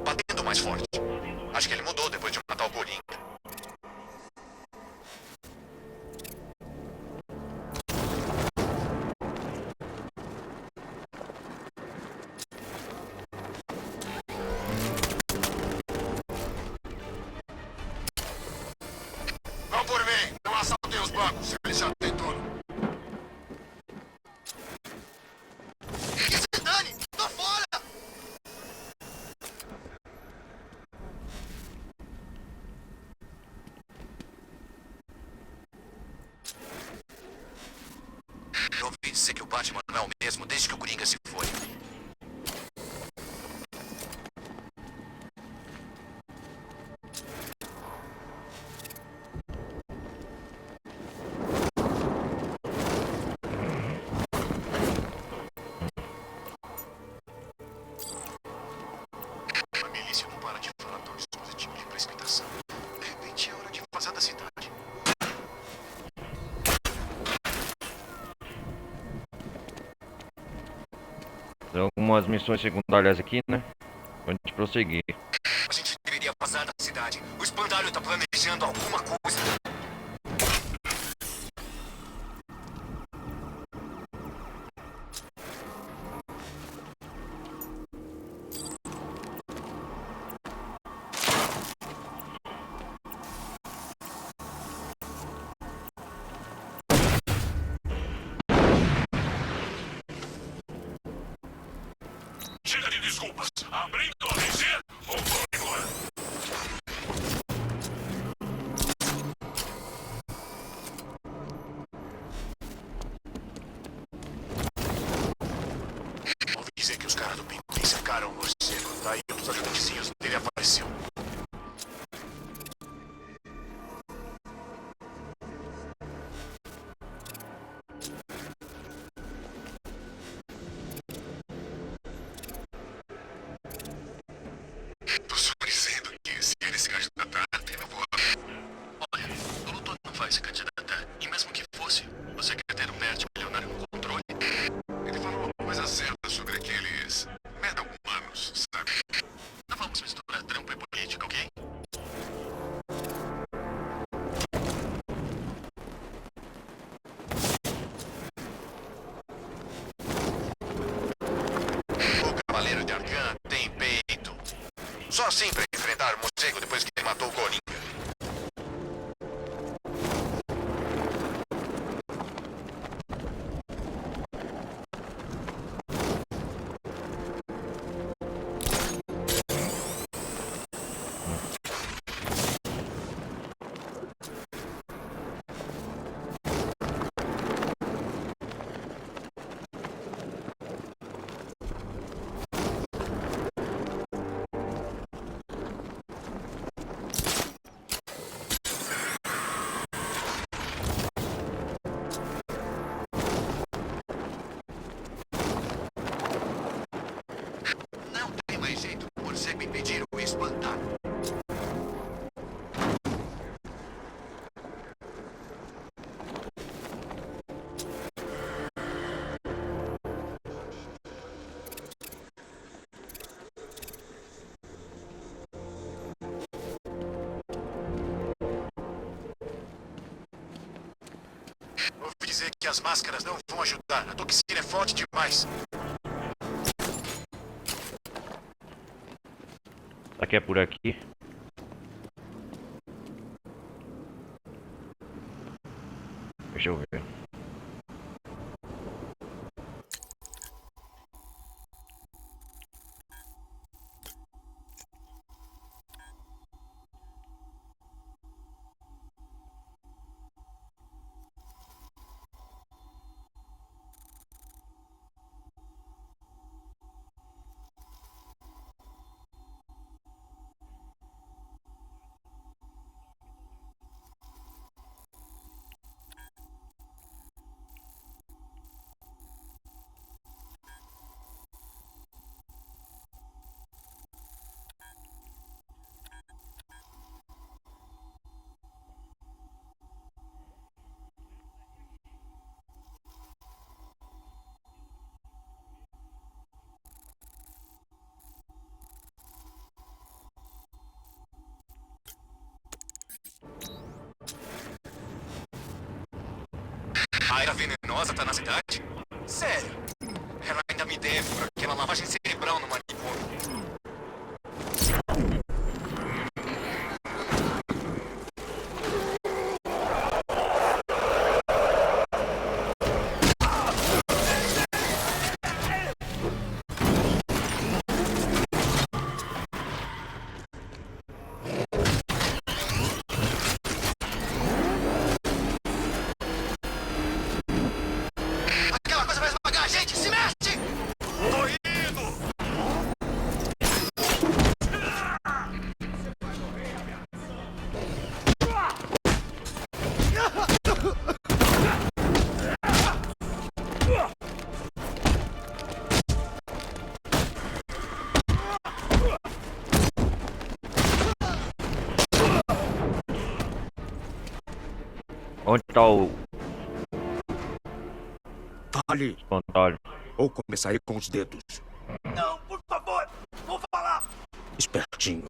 Batendo mais forte. Acho que ele mudou depois de matar o Coringa. Não por mim. Não assaltei os bancos. Ele já tem tudo. Que se dane! Tô fora! Eu ouvi dizer que o Batman não é o mesmo desde que o Coringa se foi. A milícia não para de falar todos positivos de precipitação. De repente é hora de vazar da cidade. Tem algumas missões secundárias aqui, né? Pra gente prosseguir. A gente deveria vazar da cidade. O espantalho tá planejando alguma coisa. Chega de desculpas. Abrindo a vencer ou vou embora. Ouvi dizer que os caras do Pinguim cercaram o morcego. Daí um dos ajudantezinhos dele apareceu. Tô só dizendo que se ele se candidatar, eu vou. Olha, o Luthor não vai se candidatar. E mesmo que fosse, o secretário Bert milionário no controle. Ele falou uma coisa certa sobre aqueles meta-humanos, sabe? Não vamos misturar trampo e política, ok? O Cavaleiro de Arcan tem peito. Só assim pra enfrentar o morcego depois que ele matou o Coringa. que as máscaras não vão ajudar. A toxina é forte demais. Será que é por aqui? Deixa eu ver. A era venenosa tá na cidade? Sério? Ela ainda me deve por aquela lavagem cerebral no manicômio. Aquela coisa vai esmagar a gente! Se mexe! Tô indo! Onde tá o Fale, espantalho? ou começarei com os dedos. Não, por favor! Vou falar! Espertinho.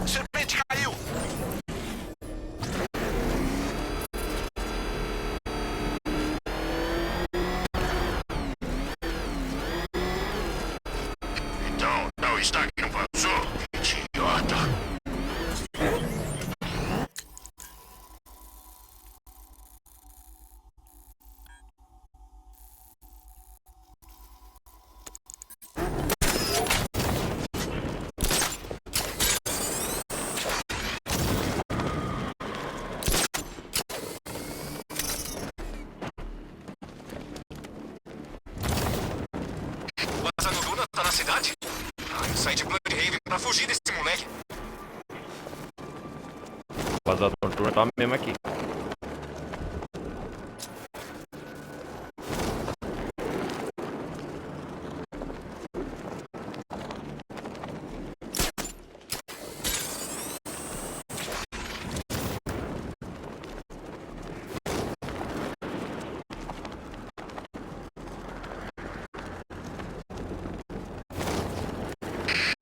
Serpente caiu! Então, não está que não passou? Idiota! O Asa Noturna tá na cidade? Eu saí de Bloodhaven pra fugir desse moleque. O Asa Noturna tá mesmo aqui.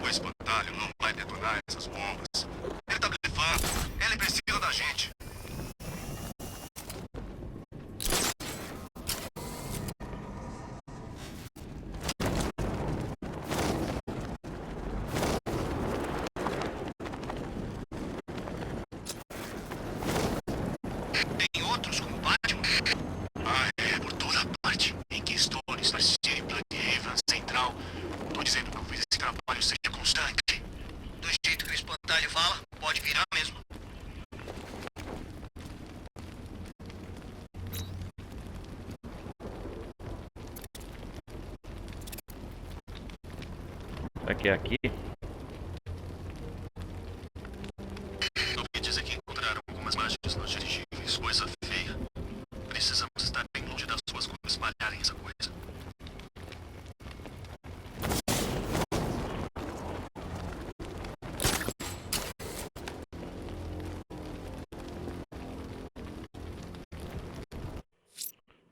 O espantalho não vai detonar essas bombas. Ele tá blefando. Ele precisa da gente. Tem outros como Batman? Ai, é por toda parte. Em Keystone, Star City, Bloodhaven, Central. Tô dizendo que talvez esse trabalho seja constante. Do jeito que o espantalho fala, pode virar mesmo. Será que é aqui? Ouvi dizer que encontraram algumas mágicas nos dirigíveis, coisa feia. Precisamos estar bem longe das suas quando espalharem essa coisa.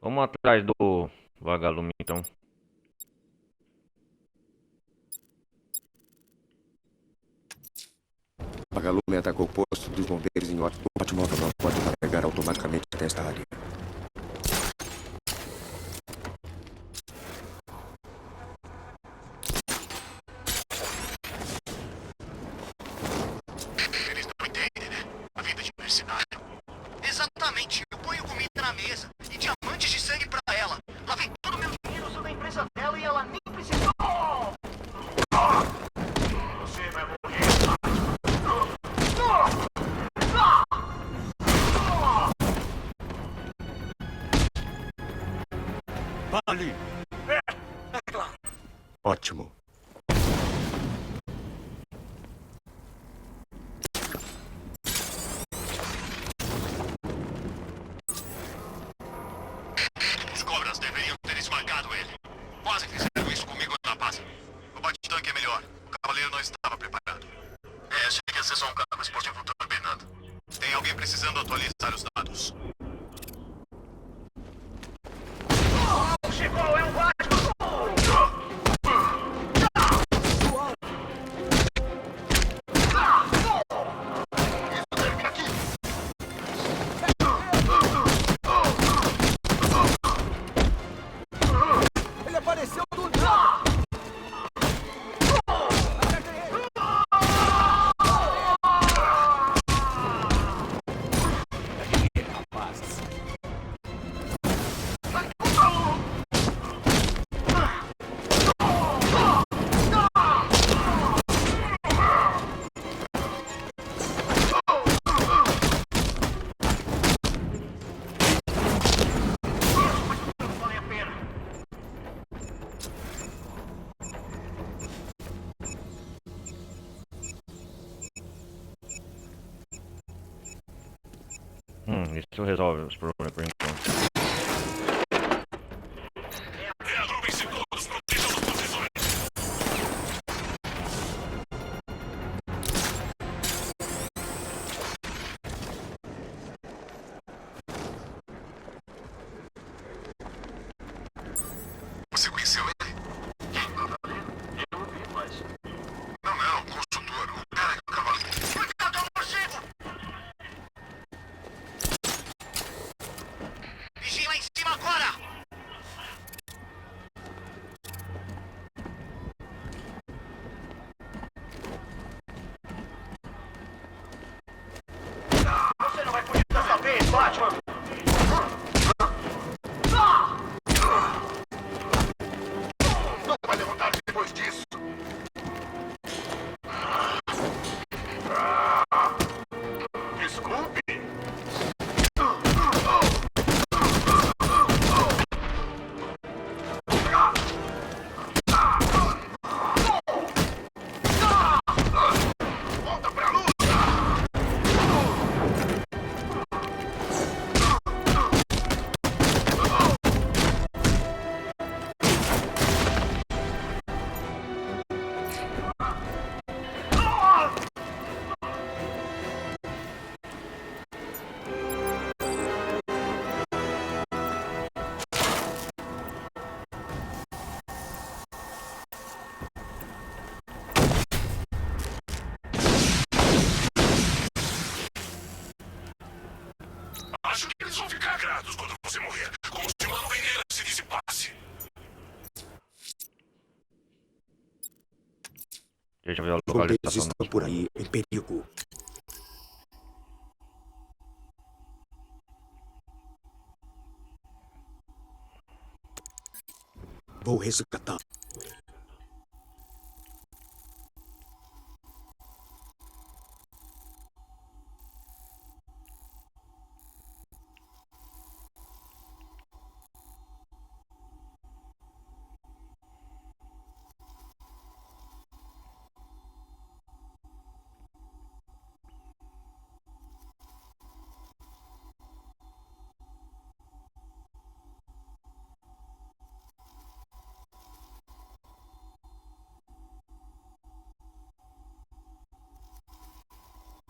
Vamos atrás do vagalume então. vagalume atacou o posto dos bombeiros em Otto. O Batmóvel não pode navegar automaticamente até esta área. Eles não entendem, né? A vida de mercenário. Exatamente. Eu ponho comida na mesa e diamantes de sangue pra ela. Lavei todo o meu dinheiro, sou da empresa dela e ela nem precisou. Você vai morrer. Ali. É claro. Ótimo. Os cobras deveriam ter esmagado ele. Quase fizeram isso comigo na paz. O bate-tanque é melhor. O cavaleiro não estava preparado. Achei que ia ser só um carro esportivo turbinando. Tem alguém precisando atualizar os dados. Chegou, é o Batman! Isso termina aqui! Ele apareceu do nada! Vale a pena. Isso resolve os problemas por enquanto. Reagrupem-se todos, protejam as posições. Você conheceu ele? Quem? Eu não vi, mas... Não, o consultor. O cara que o cavaleiro. Cuidado, é um morcego! Vigia lá em cima agora! Você não vai fugir dessa vez, Batman! Não vai levantar depois disso! Desculpe! Volta pra luta! Acho que eles vão ficar gratos quando você morrer, como se uma banheira se dissipasse. Deixa eu ver a Os bombeiros localização. estão por aí, em perigo. Vou resgatar.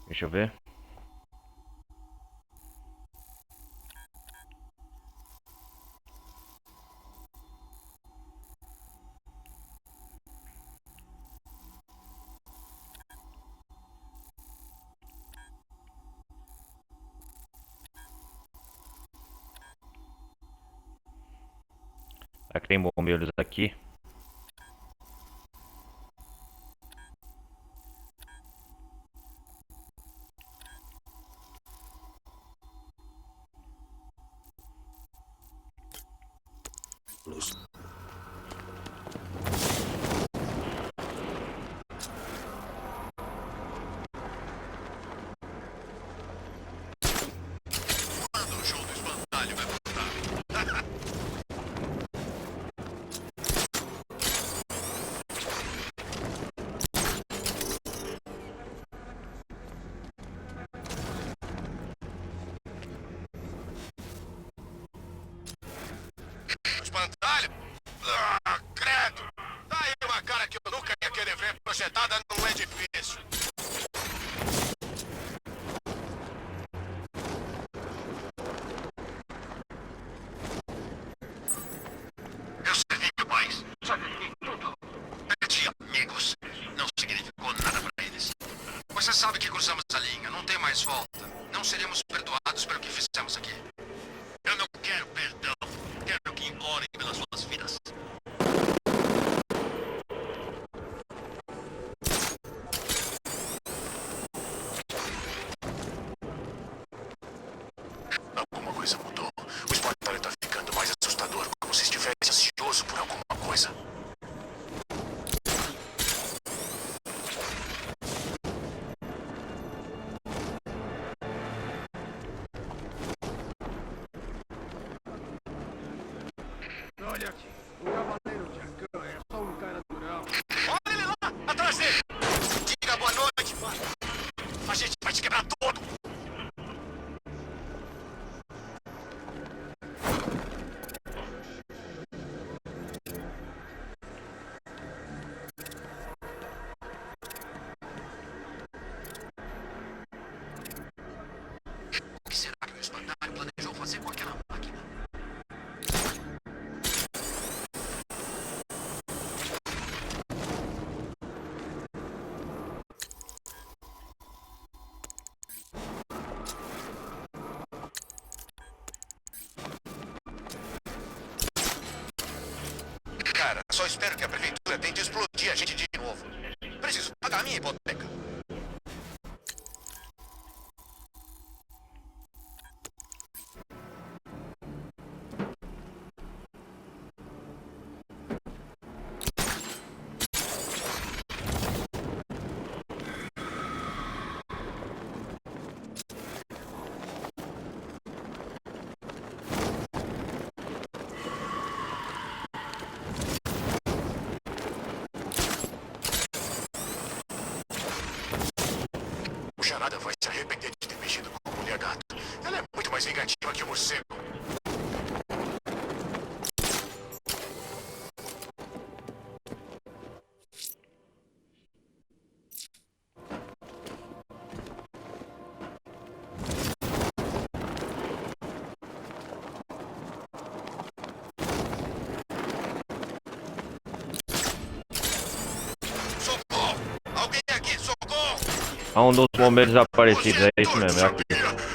Deixa eu ver. Será que tem bombeiros aqui? Luz. Quando o show do espantalho vai voltar? Espantalho? Ah, credo! Tá aí uma cara que eu nunca ia querer ver projetada num edifício. Eu servi meu país. Sacrifiquei tudo. Perdi amigos. Não significou nada pra eles. Você sabe que cruzamos a linha. Não tem mais volta. Não seremos perdoados pelo que fizemos aqui. Eu não quero perdão. Quero que implorem pelas suas vidas. Alguma coisa mudou. O espantalho tá ficando mais assustador, como se estivesse ansioso por alguma coisa. Olha aqui, o Cavaleiro de Arcan é só um cara durão. Olha ele lá, atrás dele! Diga boa noite, mano. A gente vai te quebrar todo. O que será que o espantalho planejou fazer com aquela máquina? Cara, só espero que a prefeitura tente explodir a gente de novo. Preciso pagar a minha hipoteca. O Charada vai se arrepender de ter mexido com a mulher gato. Ela é muito mais vingativa que o morcego. Socorro! Alguém aqui, socorro! Ah, um dos bombeiros desaparecidos, é isso mesmo, é aqui.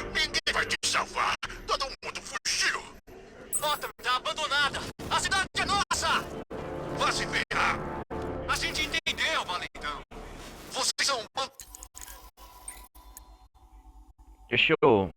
Ninguém vai te salvar. Todo mundo fugiu. Gotham tá abandonada. A cidade é nossa. Vá se ferrar. A gente entendeu, valentão. Vocês são um bando. Deixa eu...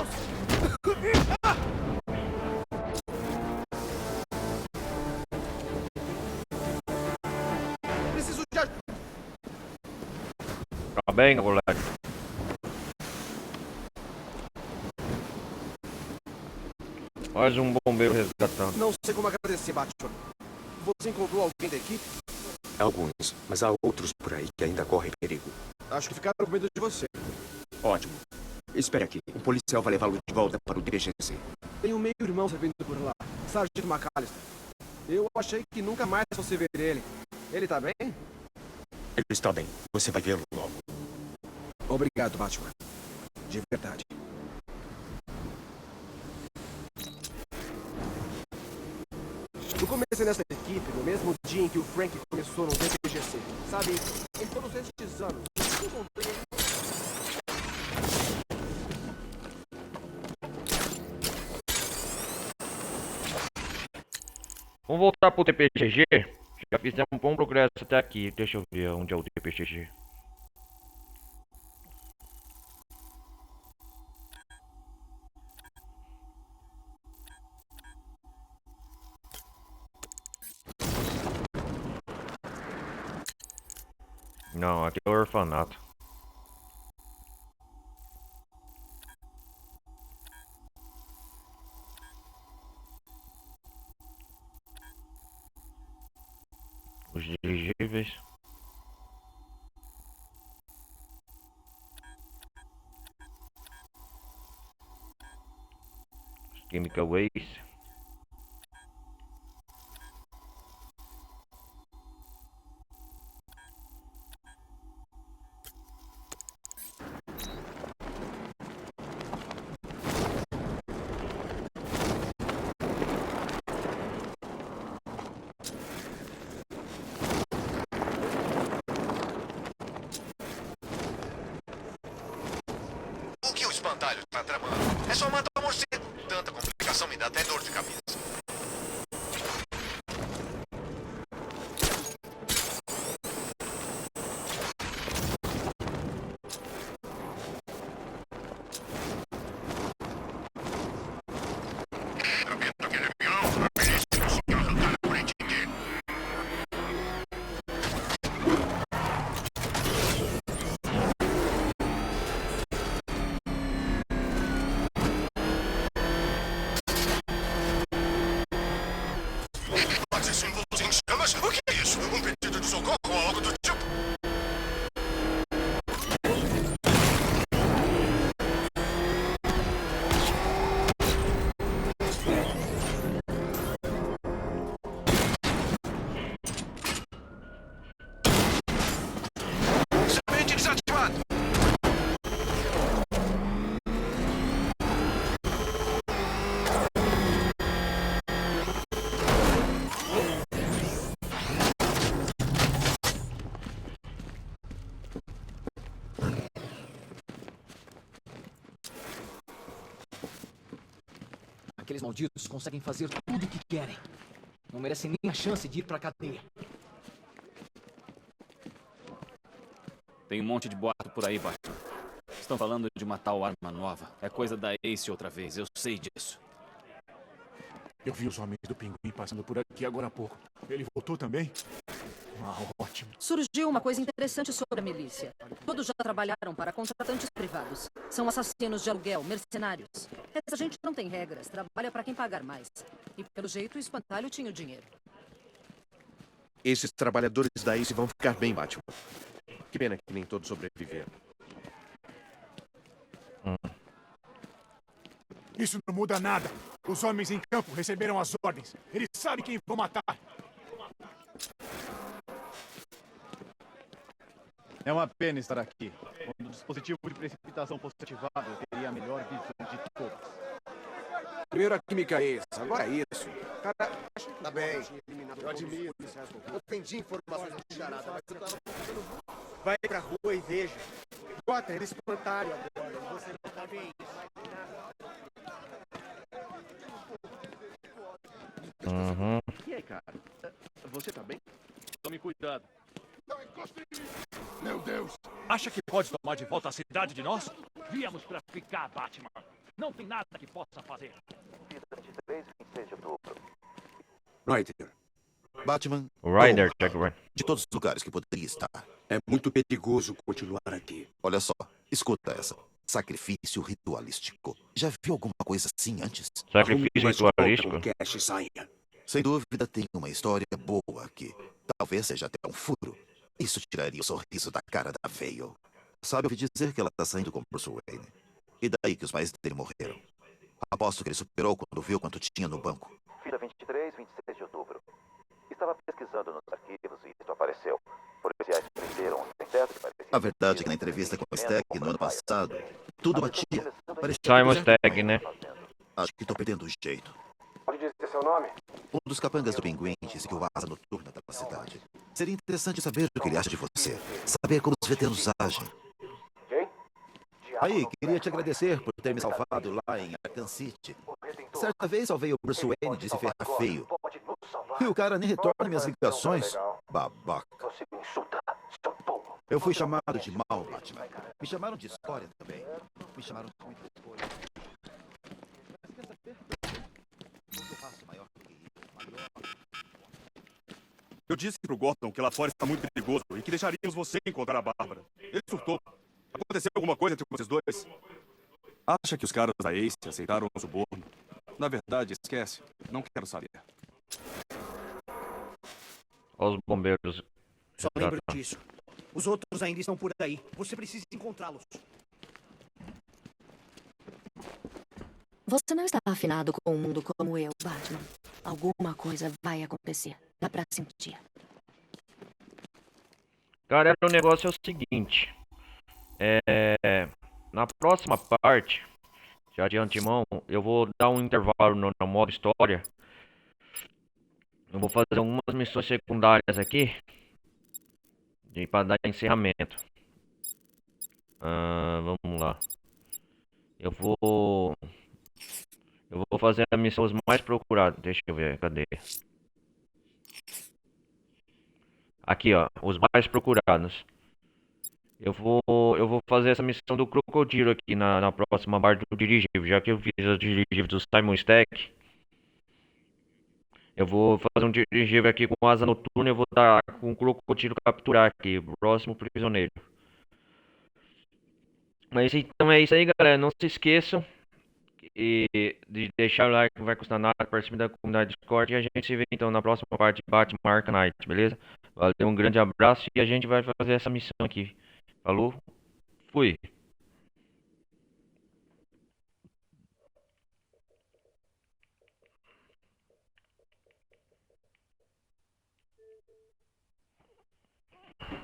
Deus! Preciso de ajuda. Tá bem, moleque. Mais um bombeiro resgatando. Não sei como agradecer, Batman. Você encontrou alguém da equipe? Alguns, mas há outros por aí que ainda correm perigo. Acho que ficaram com medo de você. Ótimo. Espere aqui. Um policial vai levá-lo de volta para o DPGC. Tem um meio-irmão servindo por lá, Sargento McAllister. Eu achei que nunca mais você ver ele. Ele tá bem? Ele está bem. Você vai vê-lo logo. Obrigado, Batman. De verdade. Eu comecei nessa equipe no mesmo dia em que o Frank começou no DPGC. Sabe, em todos estes anos, eu encontrei... Vamos voltar pro DPGG? Já fizemos um bom progresso até aqui. Deixa eu ver onde é o DPGG. Não, aqui é o orfanato. Os dirigíveis. Os chemical waste. O que o espantalho tá tramando? É só matar o morcego. Tanta complicação me dá até dor de cabeça. Símbolos em chamas? O que é isso? Um pedido de socorro ou algo do tipo? Semente desativado. Aqueles malditos conseguem fazer tudo o que querem. Não merecem nem a chance de ir pra cadeia. Tem um monte de boato por aí, Batman. Estão falando de uma tal arma nova. É coisa da Ace outra vez, eu sei disso. Eu vi os homens do Pinguim passando por aqui agora há pouco. Ele voltou também? Ah, ótimo. Surgiu uma coisa interessante sobre a milícia. Todos já trabalharam para contratantes privados. São assassinos de aluguel, mercenários. Essa gente não tem regras, trabalha para quem pagar mais. E pelo jeito o espantalho tinha o dinheiro. Esses trabalhadores da Ace vão ficar bem, Batman. Que pena que nem todos sobreviveram. Isso não muda nada. Os homens em campo receberam as ordens. Eles sabem quem vão matar. É uma pena estar aqui. Quando o dispositivo de precipitação fosse ativado, eu teria a melhor visão de todas. Primeiro a química é isso, agora é isso. Cara, tá bem. Eu admiro. Eu entendi informações do charada, mas eu tava pensando... Vai pra rua e veja. Bota, eles espantalho agora. Você não tá vendo isso. E aí, cara? Você tá bem? Tome cuidado. Não encoste em mim! Meu Deus! Acha que pode tomar de volta a cidade de nós? Viemos pra ficar, Batman. Não tem nada que possa fazer. Vida 23, 26 de outubro. Ryder. Batman. Ryder, Jack Ryan. De todos os lugares que poderia estar. É muito perigoso continuar aqui. Olha só, escuta essa. Sacrifício ritualístico. Já viu alguma coisa assim antes? Sacrifício ritualístico? Sem dúvida tem uma história boa aqui. Talvez seja até um furo. Isso tiraria o sorriso da cara da Vale. Sabe, ouvi dizer que ela tá saindo com Bruce Wayne. E daí que os pais dele morreram. Aposto que ele superou quando viu quanto tinha no banco. Vida 23, 26 de outubro. Estava pesquisando nos arquivos e isso apareceu. Policiais prenderam um sem-teto que parecia... A verdade é que na entrevista com o Stagg no ano passado, tudo batia. Simon Stagg, né? Acho que tô perdendo o jeito. Pode dizer seu nome? Um dos capangas do Pinguim disse que o asa noturna da cidade. Seria interessante saber o que ele acha de você. Saber como os veteranos agem. Aí, queria te agradecer por ter me salvado lá em Arkham City. Certa vez salvei o Bruce Wayne de se ferrar feio. E o cara nem retorna minhas ligações. Babaca. Eu fui chamado de mal, Batman. Me chamaram de história também. Me chamaram de muita coisa. Eu disse pro Gordon que lá fora está muito perigoso e que deixaríamos você encontrar a Bárbara. Ele surtou. Aconteceu alguma coisa entre vocês dois? Acha que os caras da Ace aceitaram o suborno? Na verdade, esquece. Não quero saber. Olha os bombeiros. Só lembro disso. Os outros ainda estão por aí. Você precisa encontrá-los. Você não está afinado com um mundo como eu, Batman. Alguma coisa vai acontecer. Dá pra sentir. Cara, o negócio é o seguinte. Na próxima parte, já de antemão, eu vou dar um intervalo no modo história. Eu vou fazer algumas missões secundárias aqui para dar encerramento. Vamos lá. Eu vou fazer as missões mais procuradas. Deixa eu ver, cadê? Aqui, ó, os mais procurados. Eu vou fazer essa missão do Crocodilo aqui na próxima parte do dirigível. Já que eu fiz o dirigível do Simon Stagg, eu vou fazer um dirigível aqui com asa noturna. Eu vou dar com o Crocodilo capturar aqui o próximo prisioneiro. Mas então é isso aí, galera. Não se esqueçam de deixar o like, não vai custar nada, participe da comunidade Discord. E a gente se vê então na próxima parte de Batman Arkham Knight, beleza? Valeu, um grande abraço e a gente vai fazer essa missão aqui. Falou, fui.